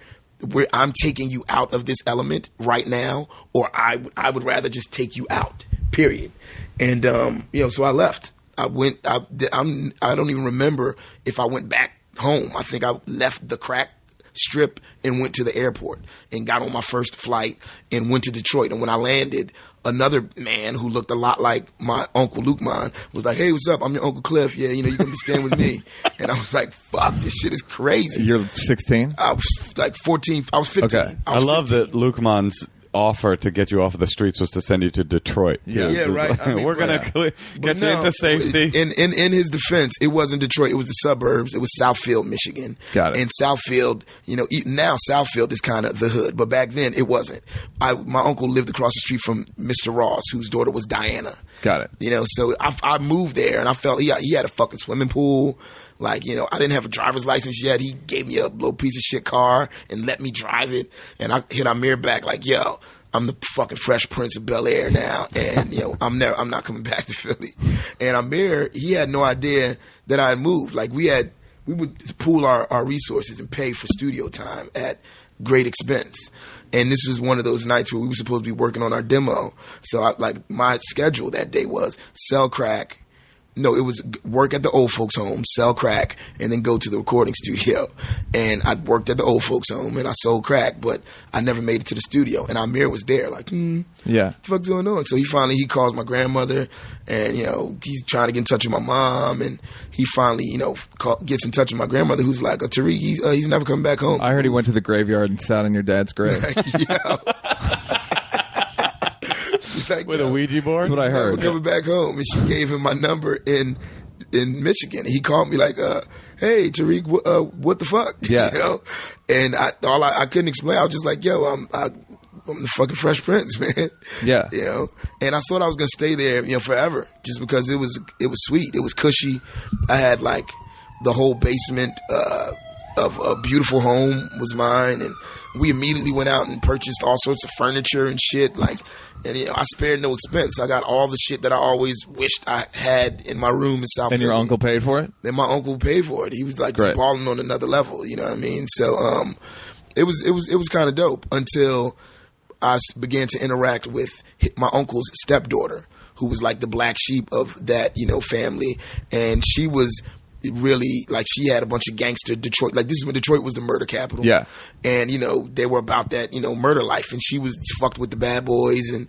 I'm taking you out of this element right now, or I would rather just take you out, period. And, so I left. I don't even remember if I went back home. I think I left the crack strip and went to the airport and got on my first flight and went to Detroit. And when I landed, another man who looked a lot like my uncle Lukman was like, "Hey, what's up? I'm your Uncle Cliff. Yeah, you're going to be staying with me." And I was like, fuck, this shit is crazy. You're 16? I was like 14. I was 15. Okay. I love that Lukman's offer to get you off of the streets was to send you to Detroit. Yeah, right. I mean, we're going to get you into safety. In his defense, it wasn't Detroit. It was the suburbs. It was Southfield, Michigan. Got it. And Southfield, now Southfield is kind of the hood, but back then it wasn't. My uncle lived across the street from Mr. Ross, whose daughter was Diana. Got it. So I moved there, and I felt he had a fucking swimming pool. Like, I didn't have a driver's license yet. He gave me a little piece of shit car and let me drive it. And I hit Amir back like, yo, I'm the fucking Fresh Prince of Bel-Air now. And, I'm not coming back to Philly. And Amir, he had no idea that I had moved. Like, we would pool our resources and pay for studio time at great expense. And this was one of those nights where we were supposed to be working on our demo. So my schedule that day was sell crack. No, it was work at the old folks' home, sell crack, and then go to the recording studio. And I worked at the old folks' home, and I sold crack, but I never made it to the studio. And Amir was there, like, yeah, what the fuck's going on? So he calls my grandmother, and he's trying to get in touch with my mom, and he finally gets in touch with my grandmother, who's like, Tariq, he's never coming back home. I heard he went to the graveyard and sat on your dad's grave. She's like, with a Ouija board? That's what I heard. Coming back home, and she gave him my number in Michigan. He called me like, "Hey, Tariq, what the fuck?" Yeah. And I couldn't explain. I was just like, "Yo, I'm the fucking Fresh Prince, man." Yeah. And I thought I was gonna stay there, forever, just because it was sweet. It was cushy. I had like the whole basement of a beautiful home was mine, and we immediately went out and purchased all sorts of furniture and shit. And I spared no expense. I got all the shit that I always wished I had in my room in South. And your uncle paid for it? And my uncle paid for it. He was like just balling on another level. You know what I mean? So it was kind of dope until I began to interact with my uncle's stepdaughter, who was like the black sheep of that family, and she was really like she had a bunch of gangster Detroit. Like this is when Detroit was the murder capital. Yeah. And they were about that murder life, and she was fucked with the bad boys, and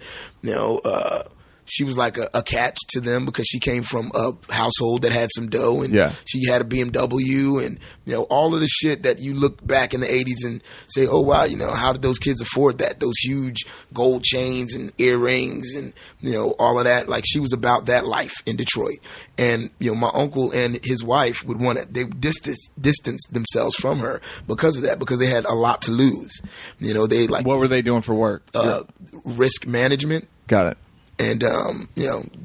she was like a catch to them because she came from a household that had some dough, and she had a BMW, and all of the shit that you look back in the 80s and say, oh wow, how did those kids afford that? Those huge gold chains and earrings and all of that. Like she was about that life in Detroit, and my uncle and his wife would they distance themselves from her because of that, because they had a lot to lose. They like, what were they doing for work? Risk management. Got it. And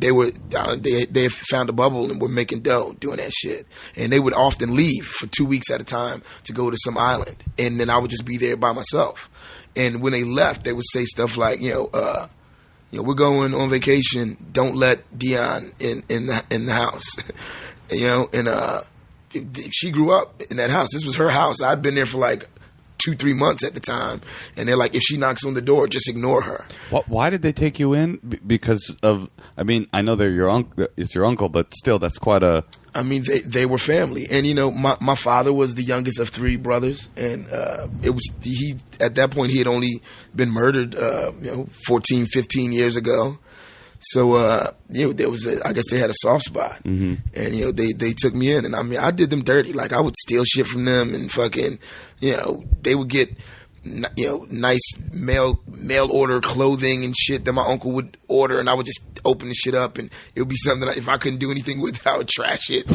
they found a bubble and were making dough doing that shit. And they would often leave for 2 weeks at a time to go to some island, and then I would just be there by myself. And when they left, they would say stuff like, we're going on vacation. Don't let Dion in the house. And she grew up in that house. This was her house. I'd been there for like 2-3 months at the time, and they're like, if she knocks on the door, just ignore her. Why did they take you in? Because of, I mean, I know they're your uncle. It's your uncle, but still, that's quite a. I mean, they were family, and my father was the youngest of 3 brothers, and he at that point he had only been murdered 14, 15 years ago. So there was I guess they had a soft spot, and they took me in, and I mean I did them dirty. Like I would steal shit from them, and fucking they would get nice mail order clothing and shit that my uncle would order, and I would just open the shit up, and it would be something that if I couldn't do anything with it, I would trash it,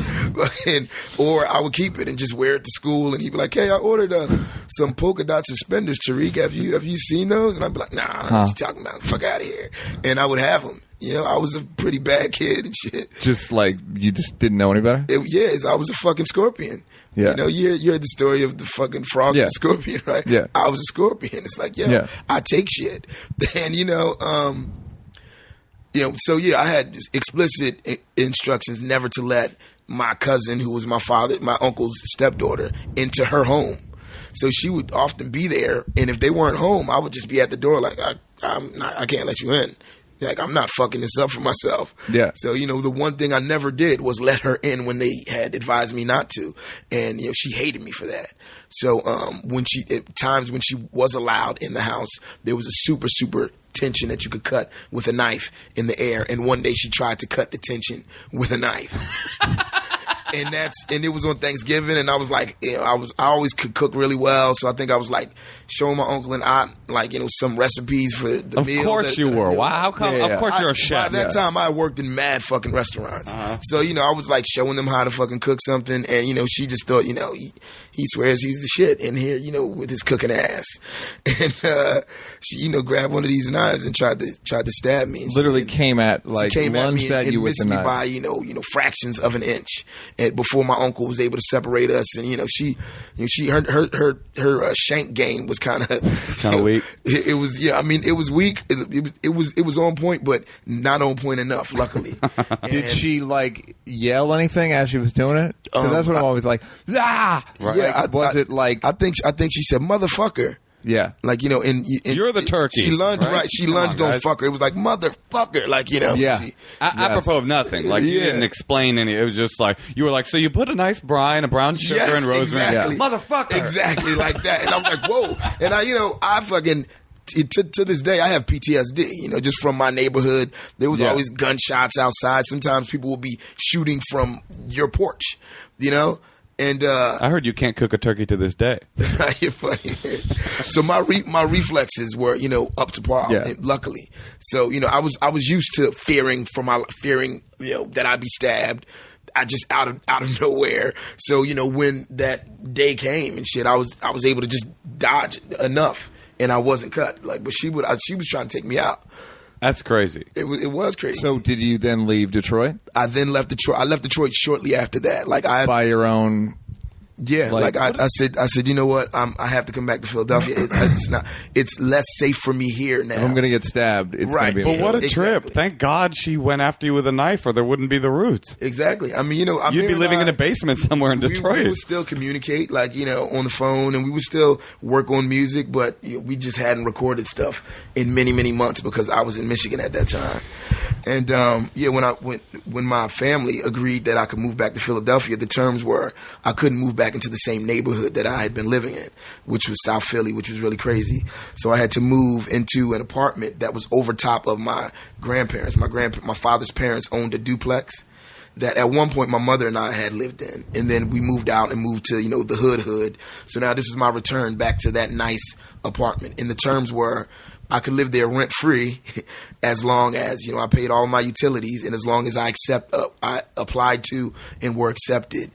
or I would keep it and just wear it to school. And he'd be like, "Hey, I ordered some polka dot suspenders, Tariq. Have you seen those?" And I'd be like, "Nah, what you talking about? Fuck out of here." And I would have them. I was a pretty bad kid and shit. Just like you just didn't know any better? I was a fucking scorpion. Yeah. You heard the story of the fucking frog and the scorpion, right? Yeah. I was a scorpion. It's like, I take shit. And, I had explicit instructions never to let my cousin, who was my uncle's stepdaughter, into her home. So she would often be there, and if they weren't home, I would just be at the door like, I can't let you in. Like, I'm not fucking this up for myself. Yeah. So, the one thing I never did was let her in when they had advised me not to. And, she hated me for that. So, times when she was allowed in the house, there was a super, super tension that you could cut with a knife in the air. And one day she tried to cut the tension with a knife. And it was on Thanksgiving, and I was like, I always could cook really well, so I think I was like showing my uncle and aunt some recipes for the meal. Of course you were. Wow, how come? Yeah. Of course you're a chef. By that time, I worked in mad fucking restaurants, so I was like showing them how to fucking cook something, and she just thought, he swears he's the shit in here, with his cooking ass, and she grabbed one of these knives and tried to stab me. And Literally came at lunged at you with the knife. By fractions of an inch. And before my uncle was able to separate us, and her shank game was kind of weak. It was it was weak. It was on point, but not on point enough. Luckily, Did she yell anything as she was doing it? Because that's what I'm always like. Ah, right. Yeah, was it like? I think she said motherfucker. Yeah, and you're the turkey. She lunged right. She lunged on fucker. It was like motherfucker. Yeah. Apropos of nothing. You didn't explain any. It was just like you were like, so you put a nice brine, a brown sugar, and rosemary. Exactly. Motherfucker. Exactly like that. And I'm like, whoa. And I fucking. To this day, I have PTSD, just from my neighborhood. There was always gunshots outside. Sometimes people will be shooting from your porch, And I heard you can't cook a turkey to this day. You're funny. So my reflexes were up to par. Luckily, so I was used to fearing that I'd be stabbed. I just out of nowhere. So when that day came and shit, I was able to just dodge enough, and I wasn't cut. But she was trying to take me out. That's crazy. It was crazy. So did you then leave Detroit? I then left Detroit. I left Detroit shortly after that. By your own. Yeah, I said, you know what? I have to come back to Philadelphia. It's less safe for me here now. If I'm going to get stabbed, it's going to be. But what a trip! Exactly. Thank God she went after you with a knife, or there wouldn't be the roots. Exactly. I mean, you'd be living in a basement somewhere in Detroit. We would still communicate, on the phone, and we would still work on music, but we just hadn't recorded stuff in many, many months because I was in Michigan at that time. And when my family agreed that I could move back to Philadelphia, the terms were I couldn't move back into the same neighborhood that I had been living in, which was South Philly, which was really crazy. So I had to move into an apartment that was over top of my grandparents. My father's parents owned a duplex that at one point my mother and I had lived in, and then we moved out and moved to the hood. So now this was my return back to that nice apartment. And the terms were I could live there rent free as long as I paid all my utilities, and as long as I applied to and was accepted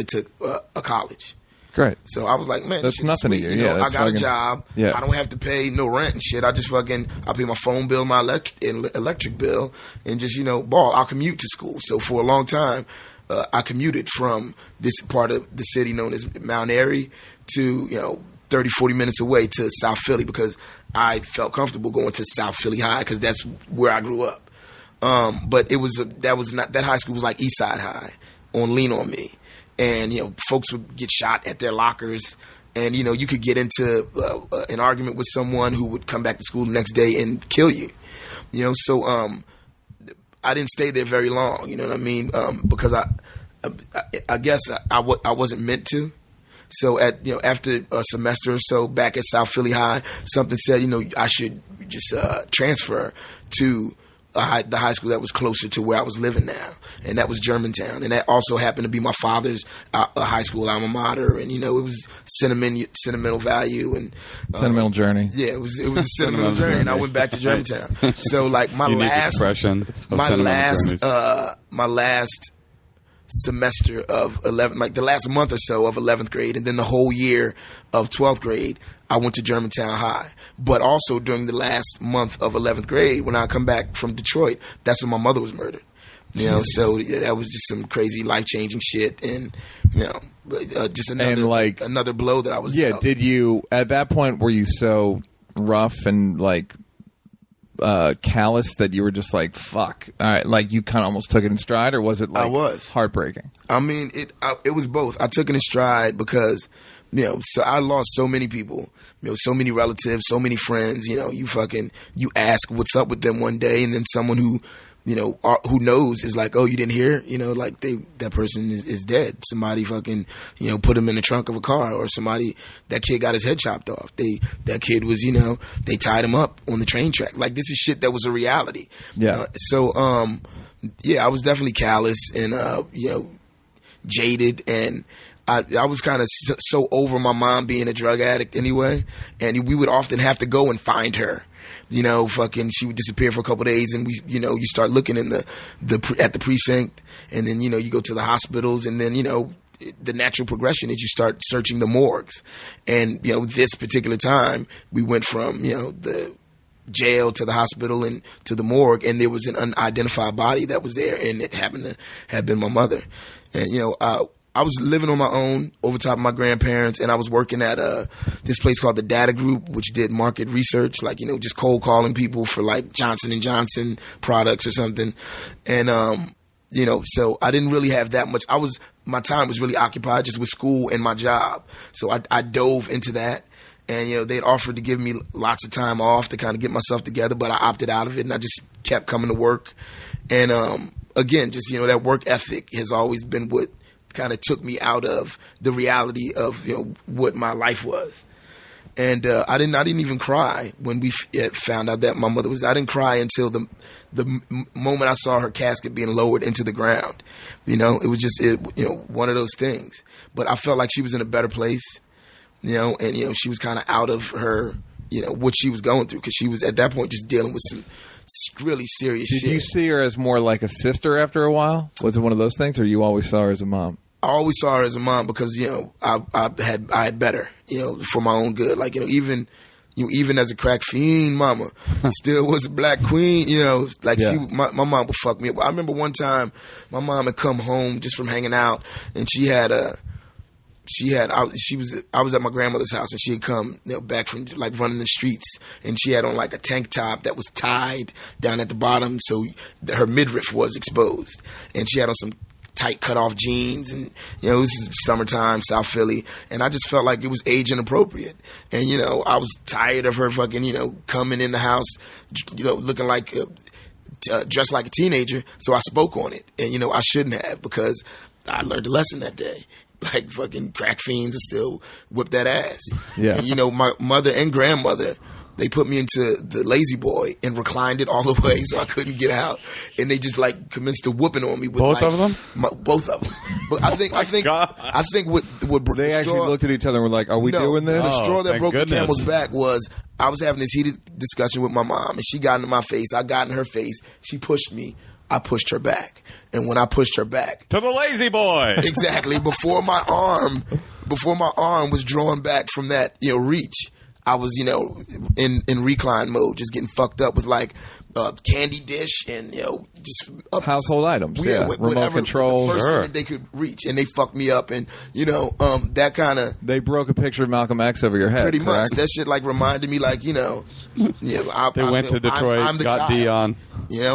to a college. Great. So I was like, man, that's nothing to you. I got a job. Yeah. I don't have to pay no rent and shit. I just I pay my phone bill, my electric bill, and just ball. I'll commute to school. So for a long time, I commuted from this part of the city known as Mount Airy to 30, 40 minutes away to South Philly because I felt comfortable going to South Philly High because that's where I grew up. But that high school was like East Side High on Lean On Me. And, folks would get shot at their lockers. And, you know, you could get into an argument with someone who would come back to school the next day and kill you. You know, so I didn't stay there very long, you know what I mean? Because I guess I wasn't meant to. So after a semester or so back at South Philly High, something said, you know, I should just transfer to the high school that was closer to where I was living now, and that was Germantown, and that also happened to be my father's high school alma mater, and you know it was sentimental value and sentimental journey. Yeah, it was a sentimental journey, and I went back to Germantown. So like my last semester of 11, like the last month or so of 11th grade, and then the whole year of 12th grade, I went to Germantown High. But also during the last month of 11th grade, when I come back from Detroit, that's when my mother was murdered. You know, so that was just some crazy life-changing shit, and you know, just another blow that I was. Yeah, did you at that point were you so rough and like callous that you were just like fuck? All right, like you kind of almost took it in stride, or was it like I was heartbreaking? I mean, it was both. I took it in stride because, you know, so I lost so many people, you know, so many relatives, so many friends. You know, you ask what's up with them one day, and then someone who, you know, who knows is like, oh, you didn't hear? You know, like that person is dead. Somebody fucking, you know, put him in the trunk of a car, or that kid got his head chopped off. That kid was, you know, they tied him up on the train track. Like this is shit that was a reality. Yeah. I was definitely callous and, you know, jaded, and I was kind of so over my mom being a drug addict anyway, and we would often have to go and find her. You know, she would disappear for a couple of days, and you start looking in at the precinct, and then, you know, you go to the hospitals, and then, you know, the natural progression is you start searching the morgues. And, you know, this particular time, we went from, you know, the jail to the hospital and to the morgue, and there was an unidentified body that was there, and it happened to have been my mother. And, you know, I was living on my own over top of my grandparents, and I was working at this place called the Data Group, which did market research, like, you know, just cold calling people for like Johnson & Johnson products or something. And, you know, so I didn't really have that much. My time was really occupied just with school and my job. So I dove into that. And, you know, they'd offered to give me lots of time off to kind of get myself together, but I opted out of it, and I just kept coming to work. And, again, just, you know, that work ethic has always been what kind of took me out of the reality of, you know, what my life was. And I didn't even cry when we found out that my mother was. I didn't cry until the moment I saw her casket being lowered into the ground. You know, it was just one of those things. But I felt like she was in a better place, you know, and, you know, she was kind of out of her, you know, what she was going through, because she was at that point just dealing with some really serious shit. Did you see her as more like a sister after a while? Was it one of those things, or you always saw her as a mom? I always saw her as a mom because, you know, I had better, you know, for my own good. Like, you know, even as a crack fiend, mama still was a black queen, you know. Like, yeah. My mom would fuck me up. I remember one time my mom had come home just from hanging out, and I was at my grandmother's house, and she had come, you know, back from like running the streets, and she had on like a tank top that was tied down at the bottom, so her midriff was exposed, and she had on some tight cut off jeans, and, you know, it was summertime, South Philly, and I just felt like it was age inappropriate. And, you know, I was tired of her fucking, you know, coming in the house, you know, looking like dressed like a teenager. So I spoke on it, and, you know, I shouldn't have, because I learned a lesson that day. Like, fucking crack fiends and still whip that ass. Yeah. And, you know, my mother and grandmother, they put me into the Lazy Boy and reclined it all the way so I couldn't get out. And they just like commenced to whooping on me with both of them. Both of them. But I think what they actually looked at each other and were like, "Are we doing this?" The straw that broke goodness. the camel's back was I was having this heated discussion with my mom, and she got into my face. I got in her face. She pushed me. I pushed her back. And when I pushed her back, to the Lazy Boy, exactly before my arm was drawn back from that, you know, reach, I was, you know, in recline mode, just getting fucked up with like candy dish and just household items. Yeah, remote whatever, controls. the first thing that they could reach, and they fucked me up, and that kind of. They broke a picture of Malcolm X over your head. Pretty correct? much, that shit like reminded me, like They went to Detroit, I'm the got child. Dion.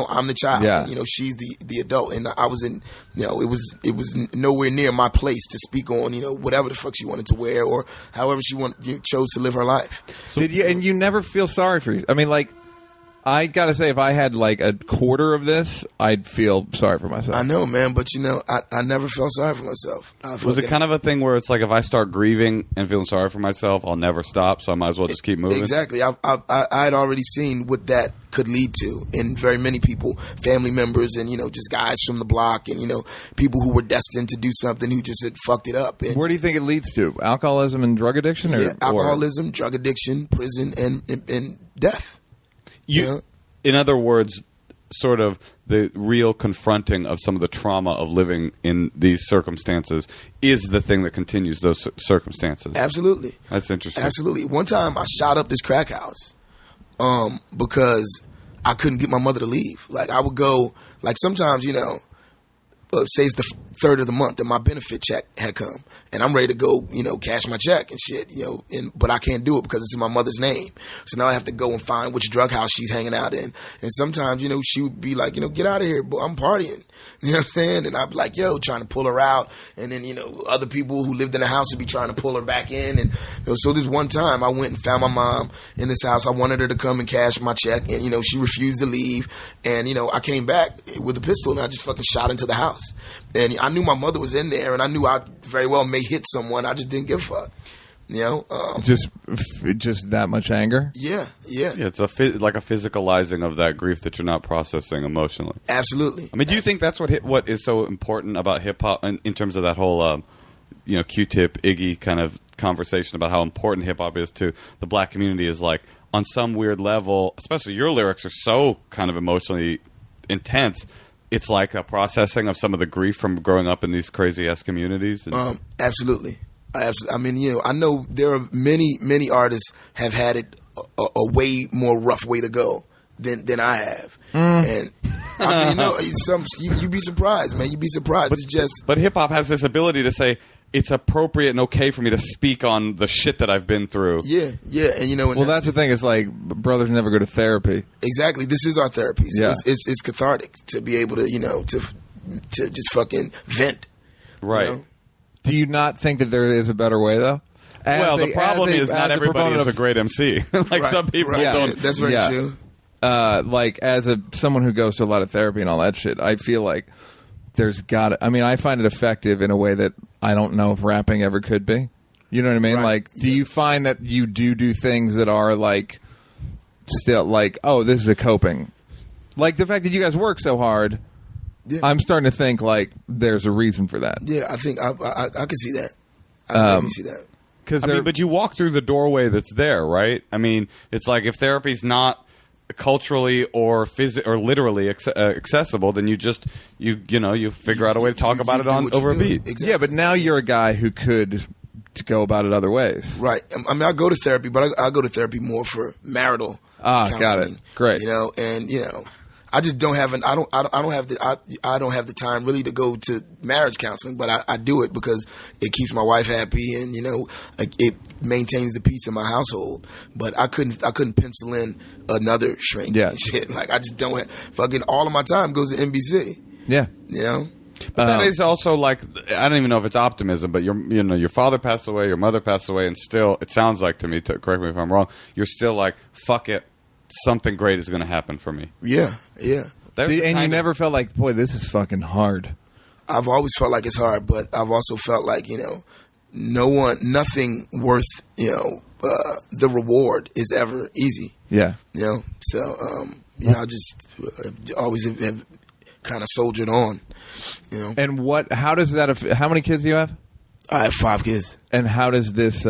I'm the child. Yeah. She's the adult, and I was in. It was nowhere near my place to speak on. Whatever the fuck she wanted to wear or however she chose to live her life. So did you? And you never feel sorry for you. I mean, like, I gotta say, if I had like a quarter of this, I'd feel sorry for myself. I know, man, but I never felt sorry for myself. Was it kind of a thing where it's like if I start grieving and feeling sorry for myself, I'll never stop, so I might as well just keep moving? Exactly. I had already seen what that could lead to in very many people, family members, and just guys from the block, and people who were destined to do something who just had fucked it up. And where do you think it leads to? Alcoholism and drug addiction, or alcoholism, drug addiction, prison, and death. In other words, sort of the real confronting of some of the trauma of living in these circumstances is the thing that continues those circumstances. Absolutely. That's interesting. Absolutely. One time I shot up this crack house because I couldn't get my mother to leave. Like, I would go, like, sometimes, say it's the third of the month and my benefit check had come and I'm ready to go, cash my check and shit, but I can't do it because it's in my mother's name. So now I have to go and find which drug house she's hanging out in. And sometimes, she would be like, get out of here, boy, I'm partying. You know what I'm saying? And I'd be like, trying to pull her out. And then, other people who lived in the house would be trying to pull her back in. And so this one time I went and found my mom in this house. I wanted her to come and cash my check. And, she refused to leave. And, I came back with a pistol and I just fucking shot into the house. And I knew my mother was in there and I knew I very well may hit someone. I just didn't give a fuck. Just that much anger. Yeah. It's like a physicalizing of that grief that you're not processing emotionally. Absolutely. I mean, do you think that's what is so important about hip hop in terms of that whole, Q-Tip, Iggy kind of conversation about how important hip hop is to the black community? Is like on some weird level, especially your lyrics are so kind of emotionally intense. It's like a processing of some of the grief from growing up in these crazy ass communities. Absolutely. I mean, I know there are many artists have had it a way more rough way to go than I have. And I mean, you'd be surprised, man. You'd be surprised. But hip hop has this ability to say it's appropriate and okay for me to speak on the shit that I've been through. Yeah, and well, that's the thing. It's like brothers never go to therapy. Exactly. This is our therapy. So yeah. It's cathartic to be able to to just fucking vent. Right. Do you not think that there is a better way, though? The problem is not everybody is a great MC. Right, some people don't. That's very true. Like, as someone who goes to a lot of therapy and all that shit, I feel like there's I find it effective in a way that I don't know if rapping ever could be. You know what I mean? Right. Like, do you find that you do things that are, like, still, like, oh, this is a coping? Like, the fact that you guys work so hard... Yeah. I'm starting to think like there's a reason for that. Yeah, I think I can see that. I can definitely see that. But you walk through the doorway that's there, right? I mean, it's like if therapy's not culturally or literally accessible, then you figure out a way to talk about it over a beat. Exactly. Yeah, but now you're a guy who could go about it other ways. Right. I mean, I go to therapy, but I go to therapy more for marital counseling. Got it. Great. I just don't have I don't have the time really to go to marriage counseling, but I do it because it keeps my wife happy and it maintains the peace in my household. But I couldn't pencil in another shrink. Yeah. Shit. Like I just don't fucking all of my time goes to NBC. Yeah. But that is also like, I don't even know if it's optimism, but your father passed away, your mother passed away, and still it sounds like to me, correct me if I'm wrong, you're still like, fuck it. Something great is going to happen for me. Yeah. And you never felt like, boy, this is fucking hard. I've always felt like it's hard, but I've also felt like, nothing worth, the reward is ever easy. Yeah. So, I just always have kind of soldiered on, And how does that, how many kids do you have? I have 5 kids. And how does this,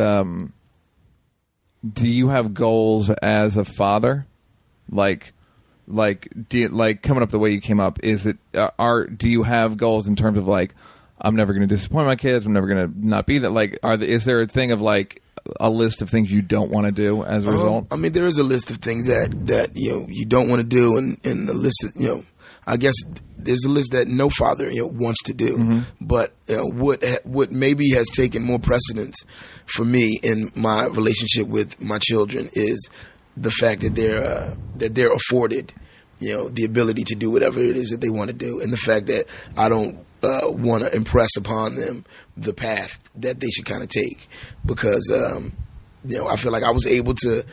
do you have goals as a father? Like coming up the way you came up, is it do you have goals in terms of like, I'm never going to disappoint my kids, I'm never going to not be that, like is there a thing of like a list of things you don't want to do as a result? I mean, there is a list of things that you don't want to do, and the list of, I guess there's a list that no father wants to do. But what maybe has taken more precedence for me in my relationship with my children is the fact that they're afforded the ability to do whatever it is that they want to do, and the fact that I don't want to impress upon them the path that they should kind of take, because I feel like I was able to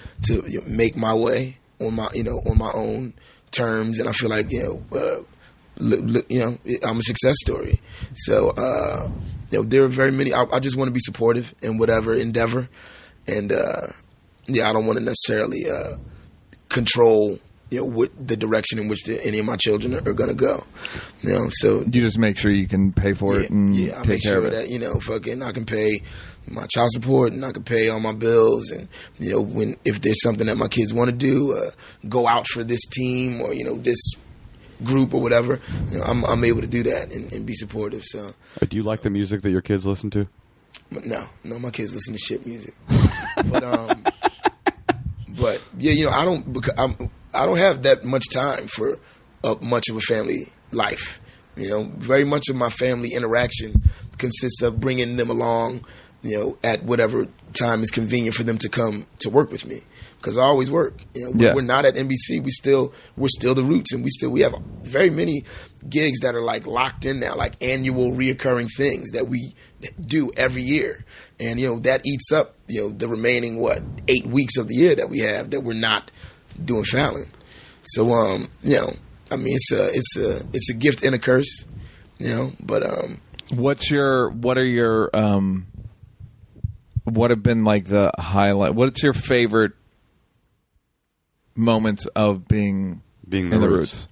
make my way on my own terms, and I feel like I'm a success story. So there are very many. I just want to be supportive in whatever endeavor, and I don't want to necessarily control what the direction in which any of my children are going to go. So you just make sure you can pay for it and I take make care sure of it. that I can pay my child support, and I can pay all my bills, and if there's something that my kids want to do, go out for this team or this group or whatever, I'm able to do that and be supportive. So, do you like the music that your kids listen to? No, my kids listen to shit music. But yeah, I don't have that much time for much of a family life. Very much of my family interaction consists of bringing them along, at whatever time is convenient for them to come to work with me. Because I always work. We're not at NBC. We're still the Roots, and we have very many gigs that are like locked in now, like annual reoccurring things that we do every year, and that eats up the remaining 8 weeks of the year that we have that we're not doing Fallon. So I mean it's a gift and a curse, But what have been like the highlight? What's your favorite moments of being in the Roots?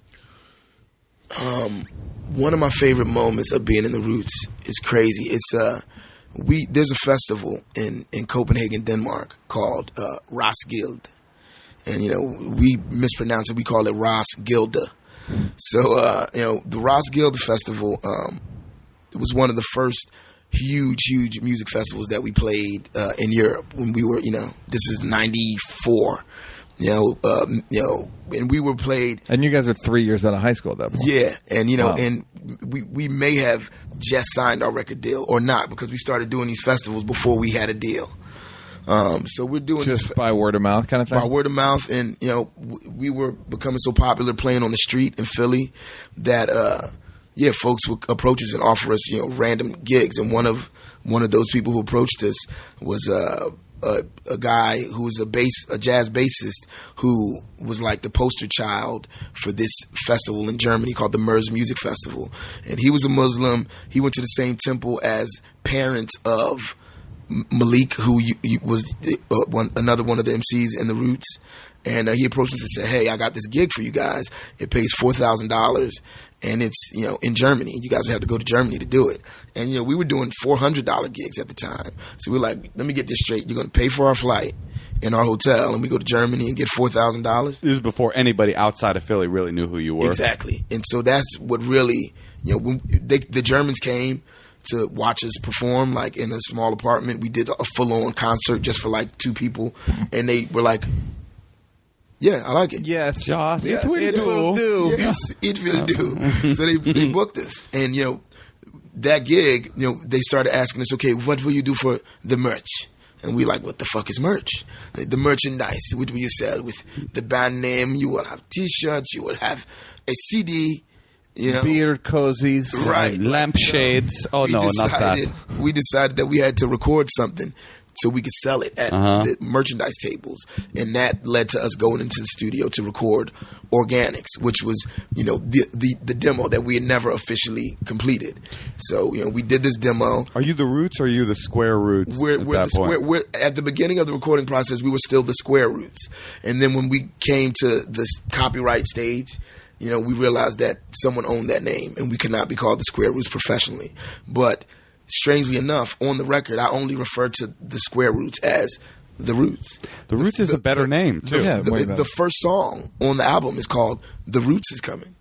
One of my favorite moments of being in the Roots is crazy. It's there's a festival in Copenhagen, Denmark called Roskilde, and we mispronounce it. We call it Roskilde. So the Roskilde Festival, it was one of the first huge music festivals that we played in Europe when we were this is '94. And we were played. And you guys are 3 years out of high school at that point. Yeah, and Wow. and we may have just signed our record deal or not, because we started doing these festivals before we had a deal. So we're doing Just by word of mouth kind of thing? by word of mouth, and we were becoming so popular playing on the street in Philly that folks would approach us and offer us random gigs, and one of those people who approached us was a guy who was a jazz bassist who was like the poster child for this festival in Germany called the Merz Music Festival. And he was a Muslim. He went to the same temple as parents of Malik, who was another one of the MCs in the Roots. And he approached us and said, "Hey, I got this gig for you guys. It pays $4,000, and it's in Germany. You guys have to go to Germany to do it." And we were doing $400 gigs at the time. So we're like, "Let me get this straight. You're going to pay for our flight and our hotel, and we go to Germany and get $4,000." This is before anybody outside of Philly really knew who you were. Exactly. And so that's what really when the Germans came to watch us perform, like in a small apartment. We did a full-on concert just for like 2 people, and they were like, "Yeah, I like it." Yes. Yes, Yes, it will it do. will do. Yes, it will do. So they booked us, and that gig, they started asking us, "Okay, what will you do for the merch?" And we like, "What the fuck is merch?" The merchandise. What will you sell with the band name? You will have T-shirts. You will have a CD. Beer cozies. Right. Lampshades. Oh, no, not that. We decided that we had to record something so we could sell it at the merchandise tables. And that led to us going into the studio to record Organics, which was, the demo that we had never officially completed. So, we did this demo. Are you the Roots or are you the Square Roots We're at the that point? we're at the beginning of the recording process, we were still the Square Roots. And then when we came to the copyright stage, we realized that someone owned that name and we could not be called the Square Roots professionally. But strangely enough, on the record, I only refer to the Square Roots as the Roots. The Roots is a better name, too. The first song on the album is called The Roots Is Coming.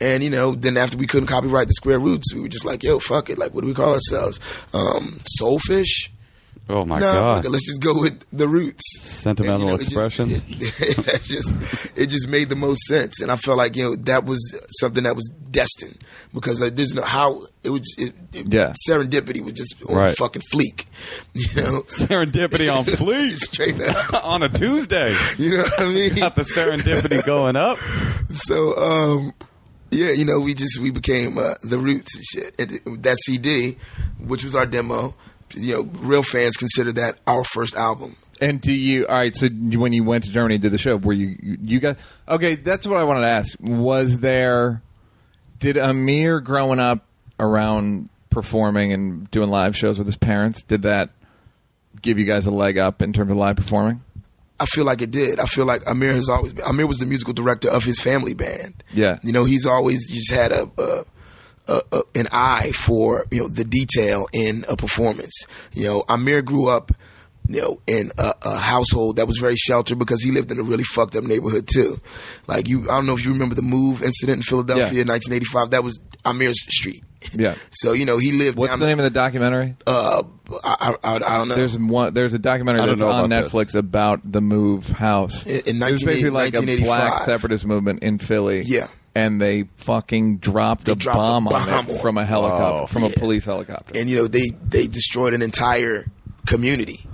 And, then after we couldn't copyright the Square Roots, we were just like, yo, fuck it. Like, what do we call ourselves? Soulfish? Oh my No, God. let's just go with the roots. Sentimental expression. It just made the most sense, and I felt like that was something that was destined because there's no how it was. Serendipity was just on fucking fleek, Serendipity on fleek, straight up on a Tuesday. You know what I mean? Got the serendipity going up. So, we became the Roots and shit. And that CD, which was our demo, real fans consider that our first album. And all right, so when you went to Germany and did the show, were you guys, okay, that's what I wanted to ask. Did Amir growing up around performing and doing live shows with his parents, did that give you guys a leg up in terms of live performing? I feel like it did. I feel like Amir was the musical director of his family band. Yeah. He's always just had an eye for, the detail in a performance. Amir grew up, in a household that was very sheltered because he lived in a really fucked up neighborhood too. Like I don't know if you remember the Move incident in Philadelphia in 1985. That was Amir's street. Yeah. So he lived. What's the name of the documentary? I don't know. There's a documentary that's on Netflix about the Move house. In 1985. It was basically like a black separatist movement in Philly. Yeah. And they fucking dropped a bomb on it from a helicopter, from a police helicopter. And they destroyed an entire community,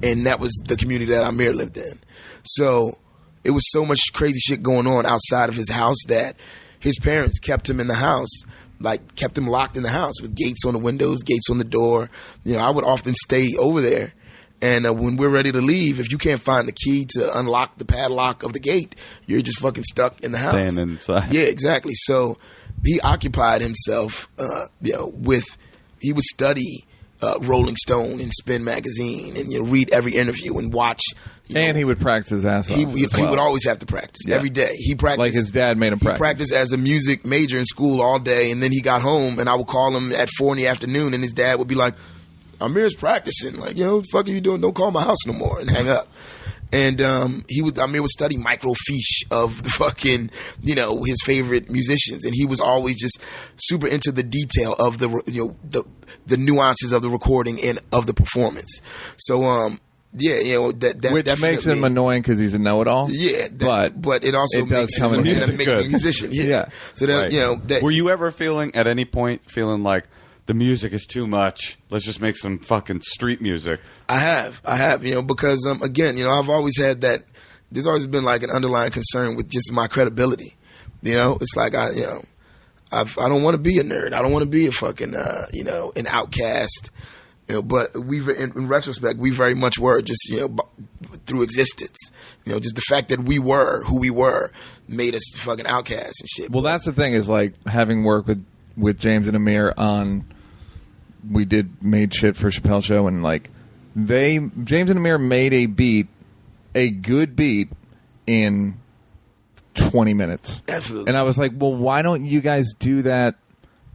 and that was the community that Amir lived in. So it was so much crazy shit going on outside of his house that his parents kept him in the house. Like, kept him locked in the house with gates on the windows, gates on the door. I would often stay over there. And when we're ready to leave, if you can't find the key to unlock the padlock of the gate, you're just fucking stuck in the house. Staying inside. Yeah, exactly. So he occupied himself, he would study Rolling Stone and Spin magazine and read every interview and watch. And he would practice his ass off. He would always have to practice every day. He practiced like his dad made him practice. He practiced as a music major in school all day, and then he got home, and I would call him at 4 in the afternoon, and his dad would be like, "Amir's practicing. Like, what the fuck are you doing? Don't call my house no more," and hang up. And Amir would study microfiche of the fucking, his favorite musicians, and he was always just super into the detail of the nuances of the recording and of the performance. So that which makes him annoying because he's a know-it-all. Yeah, but it also makes him an amazing musician. Yeah. So that were you ever at any point feeling like the music is too much? Let's just make some fucking street music. I have, because again, I've always had that. There's always been like an underlying concern with just my credibility. It's like I don't want to be a nerd. I don't want to be a fucking an outcast. But in retrospect, we very much were just through existence. Just the fact that we were who we were made us fucking outcasts and shit. Well, that's the thing is like having worked with James and Amir on. We made shit for Chappelle Show, and like James and Amir made a good beat in 20 minutes. Absolutely. And I was like, well, why don't you guys do that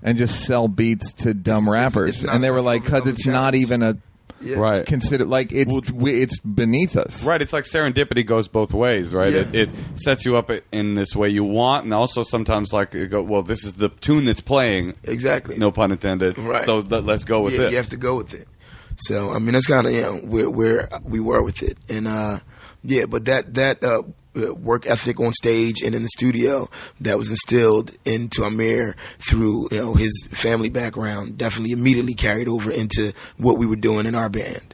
and just sell beats to dumb rappers? And they were like, because it's not even a right. Consider like it's beneath us. Right. It's like serendipity goes both ways, right? Yeah. It sets you up in this way you want, and also sometimes like you go, well, this is the tune that's playing. Exactly. No pun intended. Right. So let's go with it. You have to go with it. So that's kind of where we were with it, and but that work ethic on stage and in the studio that was instilled into Amir through his family background definitely immediately carried over into what we were doing in our band.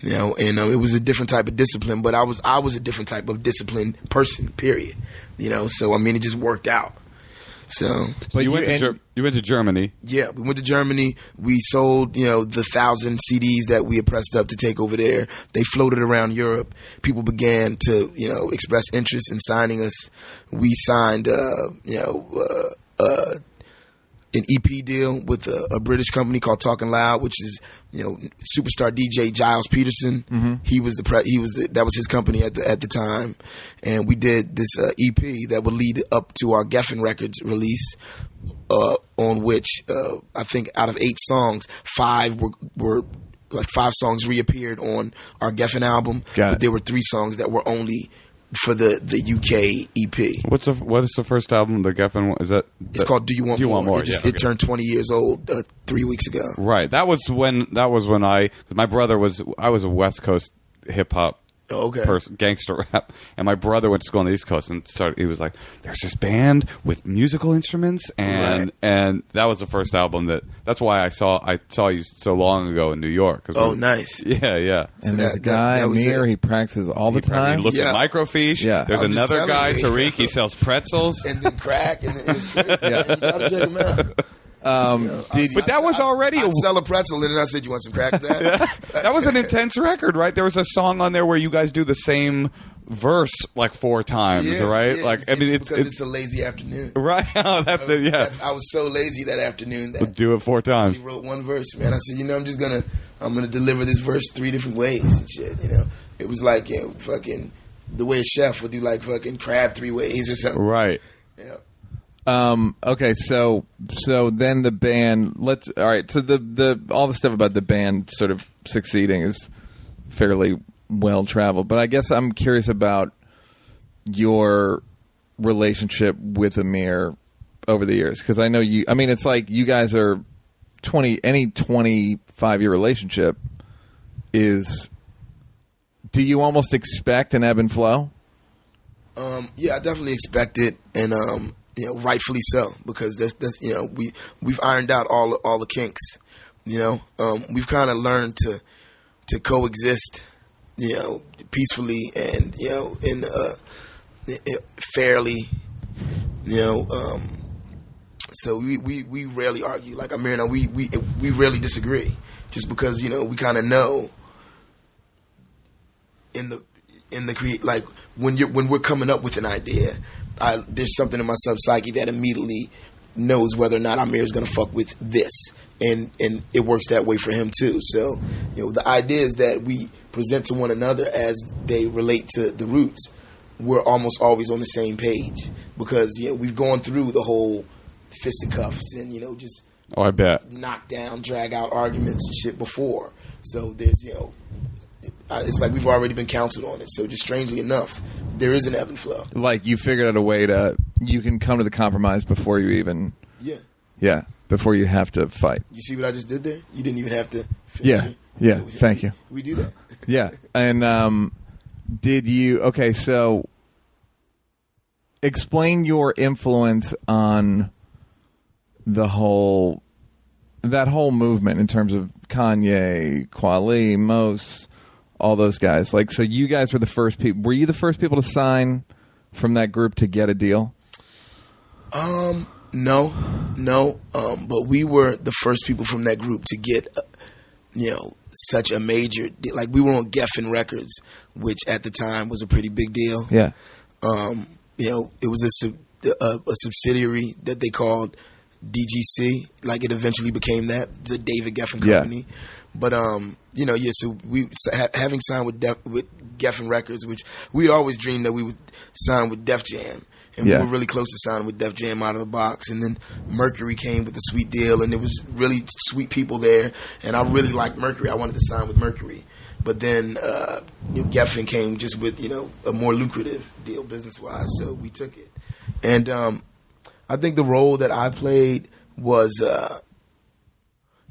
And it was a different type of discipline, but I was a different type of disciplined person. Period. So it just worked out. So, but you went to Germany. Yeah, we went to Germany. We sold, the 1,000 CDs that we had pressed up to take over there. They floated around Europe. People began to, express interest in signing us. We signed, an EP deal with a British company called Talking Loud, which is superstar DJ Giles Peterson. Mm-hmm. That was his company at the time, and we did this EP that would lead up to our Geffen Records release, on which I think out of 8 songs, 5 were like 5 songs reappeared on our Geffen album, but there were 3 songs that were only for the UK EP. What is the first album? The Geffen one? Is that? It's called Do You Want More? It Okay. turned 20 years old 3 weeks ago. Right. That was when my brother I was a West Coast hip hop gangster rap, and my brother went to school on the East Coast and he was like, there's this band with musical instruments, and that was the first album that's why I saw you so long ago in New York. Nice. Yeah. And there's a guy, Amir, he practices all the time. He looks at microfiche. Yeah. There's another guy, Tariq, he sells pretzels. And then crack, and then it's crazy. Yeah. You gotta check him out. But that was already I'd sell a pretzel, and then I said, "You want some crack?" That was an intense record, right? There was a song on there where you guys do the same verse like 4 times, right? Yeah, like, it's a lazy afternoon, right? Oh, that's it. Yeah, I was so lazy that afternoon that we'll do it 4 times. He wrote one verse, man. I said, I'm gonna deliver this verse 3 different ways and shit. It was like fucking the way a chef would do like fucking crab 3 ways or something, right? Yeah. Okay, so then the band. All right. So the all the stuff about the band sort of succeeding is fairly well traveled, but I guess I'm curious about your relationship with Amir over the years, because I know you. I mean, it's like you guys are 25-year relationship is. Do you almost expect an ebb and flow? Yeah, I definitely expect it, and rightfully so, because that's we've ironed out all the kinks. We've kind of learned to coexist, peacefully and in fairly, So we rarely argue. Like Amir and I, we rarely disagree, just because we kind of know in the like when we're coming up with an idea. There's something in my sub-psyche that immediately knows whether or not Amir is going to fuck with this. And it works that way for him, too. So, the ideas that we present to one another as they relate to the roots, we're almost always on the same page. Because, we've gone through the whole fisticuffs and, just I bet. knock down, drag out arguments and shit before. So, there's, it's like we've already been counseled on it. So, just strangely enough, there is an ebb and flow. Like you figured out a way you can come to the compromise before you even. Yeah. Before you have to fight. You see what I just did there? You didn't even have to finish it. Yeah. Thank you. We do that. Yeah. And did you? Okay, so explain your influence on that whole movement in terms of Kanye, Kweli, Mos, all those guys. Like, so you guys were the first people. Were you the first people to sign from that group to get a deal? No. But we were the first people from that group to get, such a major deal. Like, we were on Geffen Records, which at the time was a pretty big deal. Yeah. It was a subsidiary that they called DGC. Like, it eventually became that, the David Geffen Company. Yeah. But so we having signed with Geffen Records, which we'd always dreamed that we would sign with Def Jam, and we were really close to signing with Def Jam out of the box. And then Mercury came with a sweet deal, and there was really sweet people there, and I really liked Mercury. I wanted to sign with Mercury, but then Geffen came just with a more lucrative deal business wise, so we took it. And I think the role that I played was.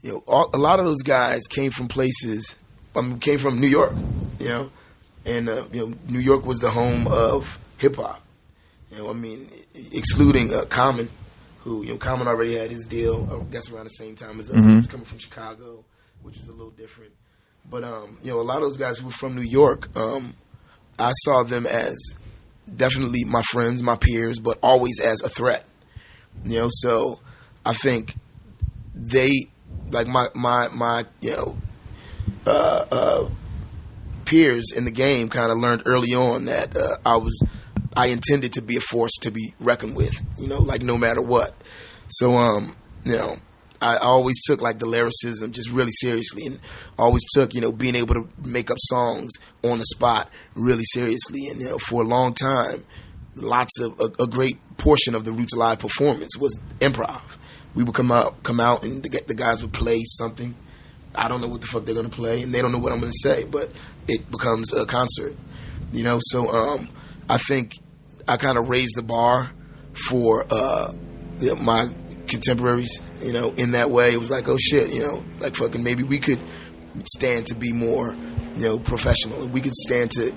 A lot of those guys came from places. Came from New York, and New York was the home of hip hop. Excluding Common, who Common already had his deal, I guess around the same time as us. He was coming from Chicago, which is a little different. But a lot of those guys who were from New York, I saw them as definitely my friends, my peers, but always as a threat. So I think they. Like my peers in the game kind of learned early on that I intended to be a force to be reckoned with, like no matter what. So I always took like the lyricism just really seriously, and always took being able to make up songs on the spot really seriously. And for a long time, a great portion of the Roots Live performance was improv. We would come out, and the guys would play something. I don't know what the fuck they're gonna play, and they don't know what I'm gonna say, but it becomes a concert, So I think I kind of raised the bar for my contemporaries, in that way. It was like, oh shit, like fucking maybe we could stand to be more, professional, and we could stand to,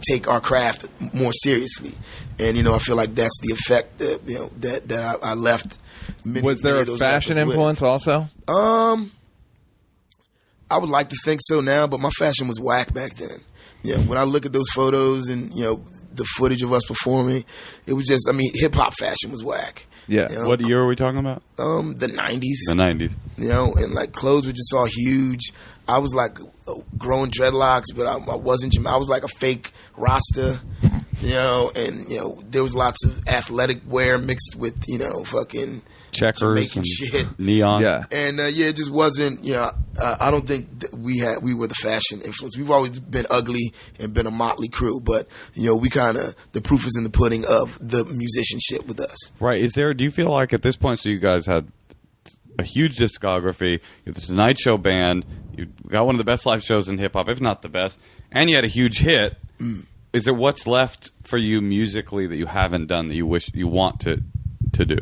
take our craft more seriously. And, I feel like that's the effect that, that I left. Was there a fashion influence also? I would like to think so now, but my fashion was whack back then. When I look at those photos and, the footage of us performing, it was just, hip hop fashion was whack. Yeah. What year are we talking about? The 90s. The 90s. And like clothes were just all huge. I was like growing dreadlocks, but I wasn't. I was like a fake Rasta, and there was lots of athletic wear mixed with fucking checkers Jamaican and shit, neon. Yeah, and it just wasn't. I don't think that we were the fashion influence. We've always been ugly and been a motley crew, but we kind of, the proof is in the pudding of the musicianship with us. Right? Do you feel like at this point, so you guys had a huge discography, you had the Tonight Show band, you got one of the best live shows in hip hop, if not the best, and you had a huge hit. Is there what's left for you musically that you haven't done that you wish you want to do?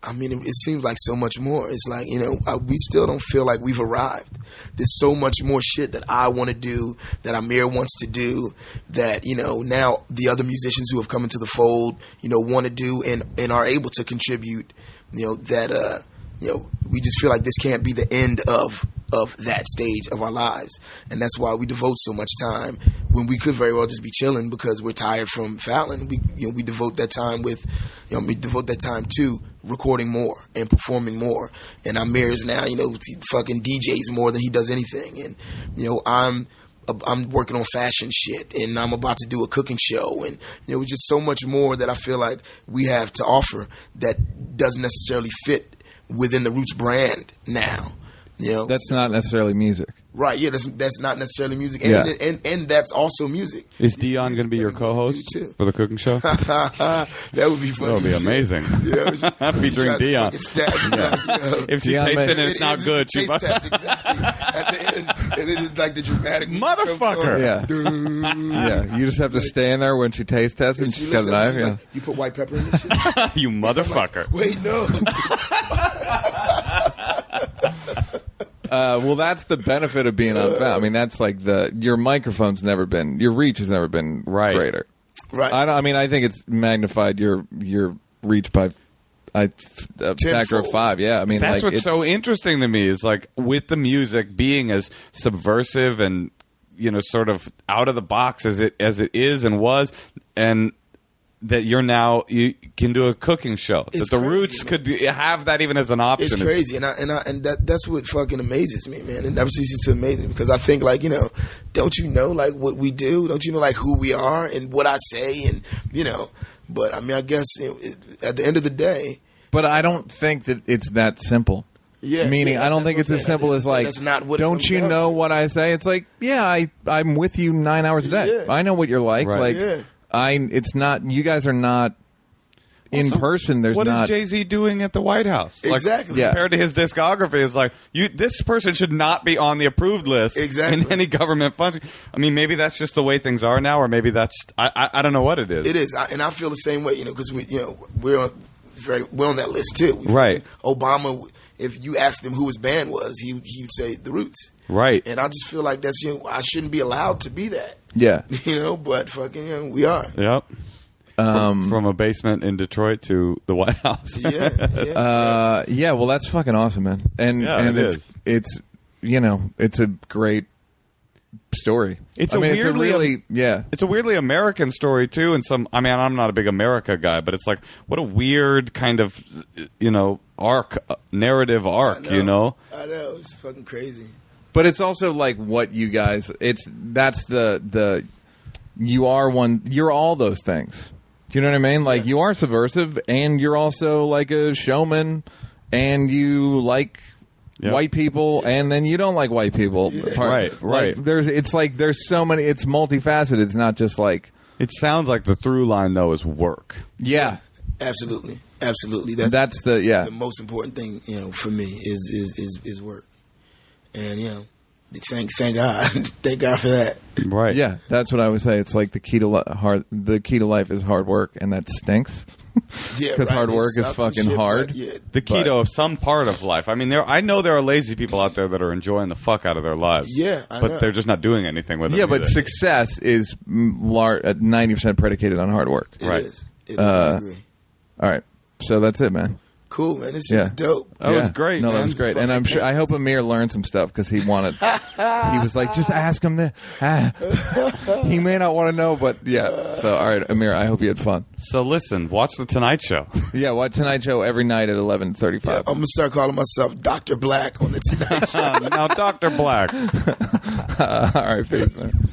It seems like so much more. It's like, we still don't feel like we've arrived. There's so much more shit that I want to do, that Amir wants to do, that, now the other musicians who have come into the fold, want to do and are able to contribute, that, we just feel like this can't be the end of that stage of our lives. And that's why we devote so much time when we could very well just be chilling because we're tired from Fallon. We devote that time to recording more and performing more. And Amir is now, fucking DJs more than he does anything. And, I'm working on fashion shit, and I'm about to do a cooking show, and just so much more that I feel like we have to offer that doesn't necessarily fit within the Roots brand now. That's not necessarily music. Right, yeah, that's not necessarily music, and that's also music. Is Dion going to be your co-host for the cooking show? That would be funny. That would be amazing. Featuring Dion. If she tastes it and it's not good, she must. Exactly. At the end, and then it's like the dramatic motherfucker. Yeah, you just have to stay in there when she taste tests and she's got a knife. Like, you put white pepper in this shit? You motherfucker. Like, wait, no. Well, that's the benefit of being on Fallon. That's like your microphone's never been, your reach has never been greater. Right. I think it's magnified your reach by a factor of 5. Yeah. That's what's so interesting to me is like with the music being as subversive and sort of out of the box as it is and was, and that you can do a cooking show. It's that the crazy, Roots could have that even as an option. It's crazy, and that's what fucking amazes me, man. It never ceases to amaze me because I think like don't you know like what we do? Don't you know like who we are and what I say and But I guess at the end of the day. But I don't think that it's that simple. Yeah, meaning I don't think it's as simple as like, that's not what don't you know what I say? It's like, I'm with you 9 hours a day. Yeah. I know what you're like. Right. Like, it's not. You guys are not in person. There's what not. What is Jay-Z doing at the White House? Exactly. Like, compared to his discography, it's like this person should not be on the approved list. Exactly. In any government function. Maybe that's just the way things are now, or maybe that's I don't know what it is. It is, and I feel the same way. Because we're on that list too. Right. Obama. If you asked him who his band was, he would say the Roots. Right. And I just feel like that's I shouldn't be allowed to be that. Yeah. But fucking we are. Yep. From a basement in Detroit to the White House. Yeah. Well, that's fucking awesome, man. And it's it's a great story. It's a weirdly American story too. And I'm not a big America guy, but it's like what a weird kind of narrative arc. I know. It's fucking crazy. But it's also like what you guys. That's the you are one. You're all those things. Do you know what I mean? Like you are subversive, and you're also like a showman, and you like white people, and then you don't like white people. Right. Like, there's so many. It's multifaceted. It's not just like. It sounds like the through line though is work. Yeah. Absolutely. That's the most important thing. For me is work, and Thank God. Thank God for that. Right. Yeah, that's what I would say. It's like the key to the key to life is hard work, and that stinks. Yeah, Because hard work is fucking hard. Yeah. The key to some part of life. I mean, I know there are lazy people out there that are enjoying the fuck out of their lives. Yeah, I but know. they're just not doing anything with it. Yeah, but either. success is 90% predicated on hard work. It Right. is. It is. I agree. All right, so that's it, man. Cool, man. This Yeah. is dope. That was great, No, that man. was great, and I'm sure. I hope Amir learned some stuff because he wanted. He was like, just ask him this. He may not want to know, but yeah. So, all right, Amir, I hope you had fun. So listen, watch the Tonight Show. Yeah, watch Tonight Show every night at 11:35. Yeah, I'm gonna start calling myself Dr. Black on the Tonight Show. Now, Dr. Black. All right, peace, man.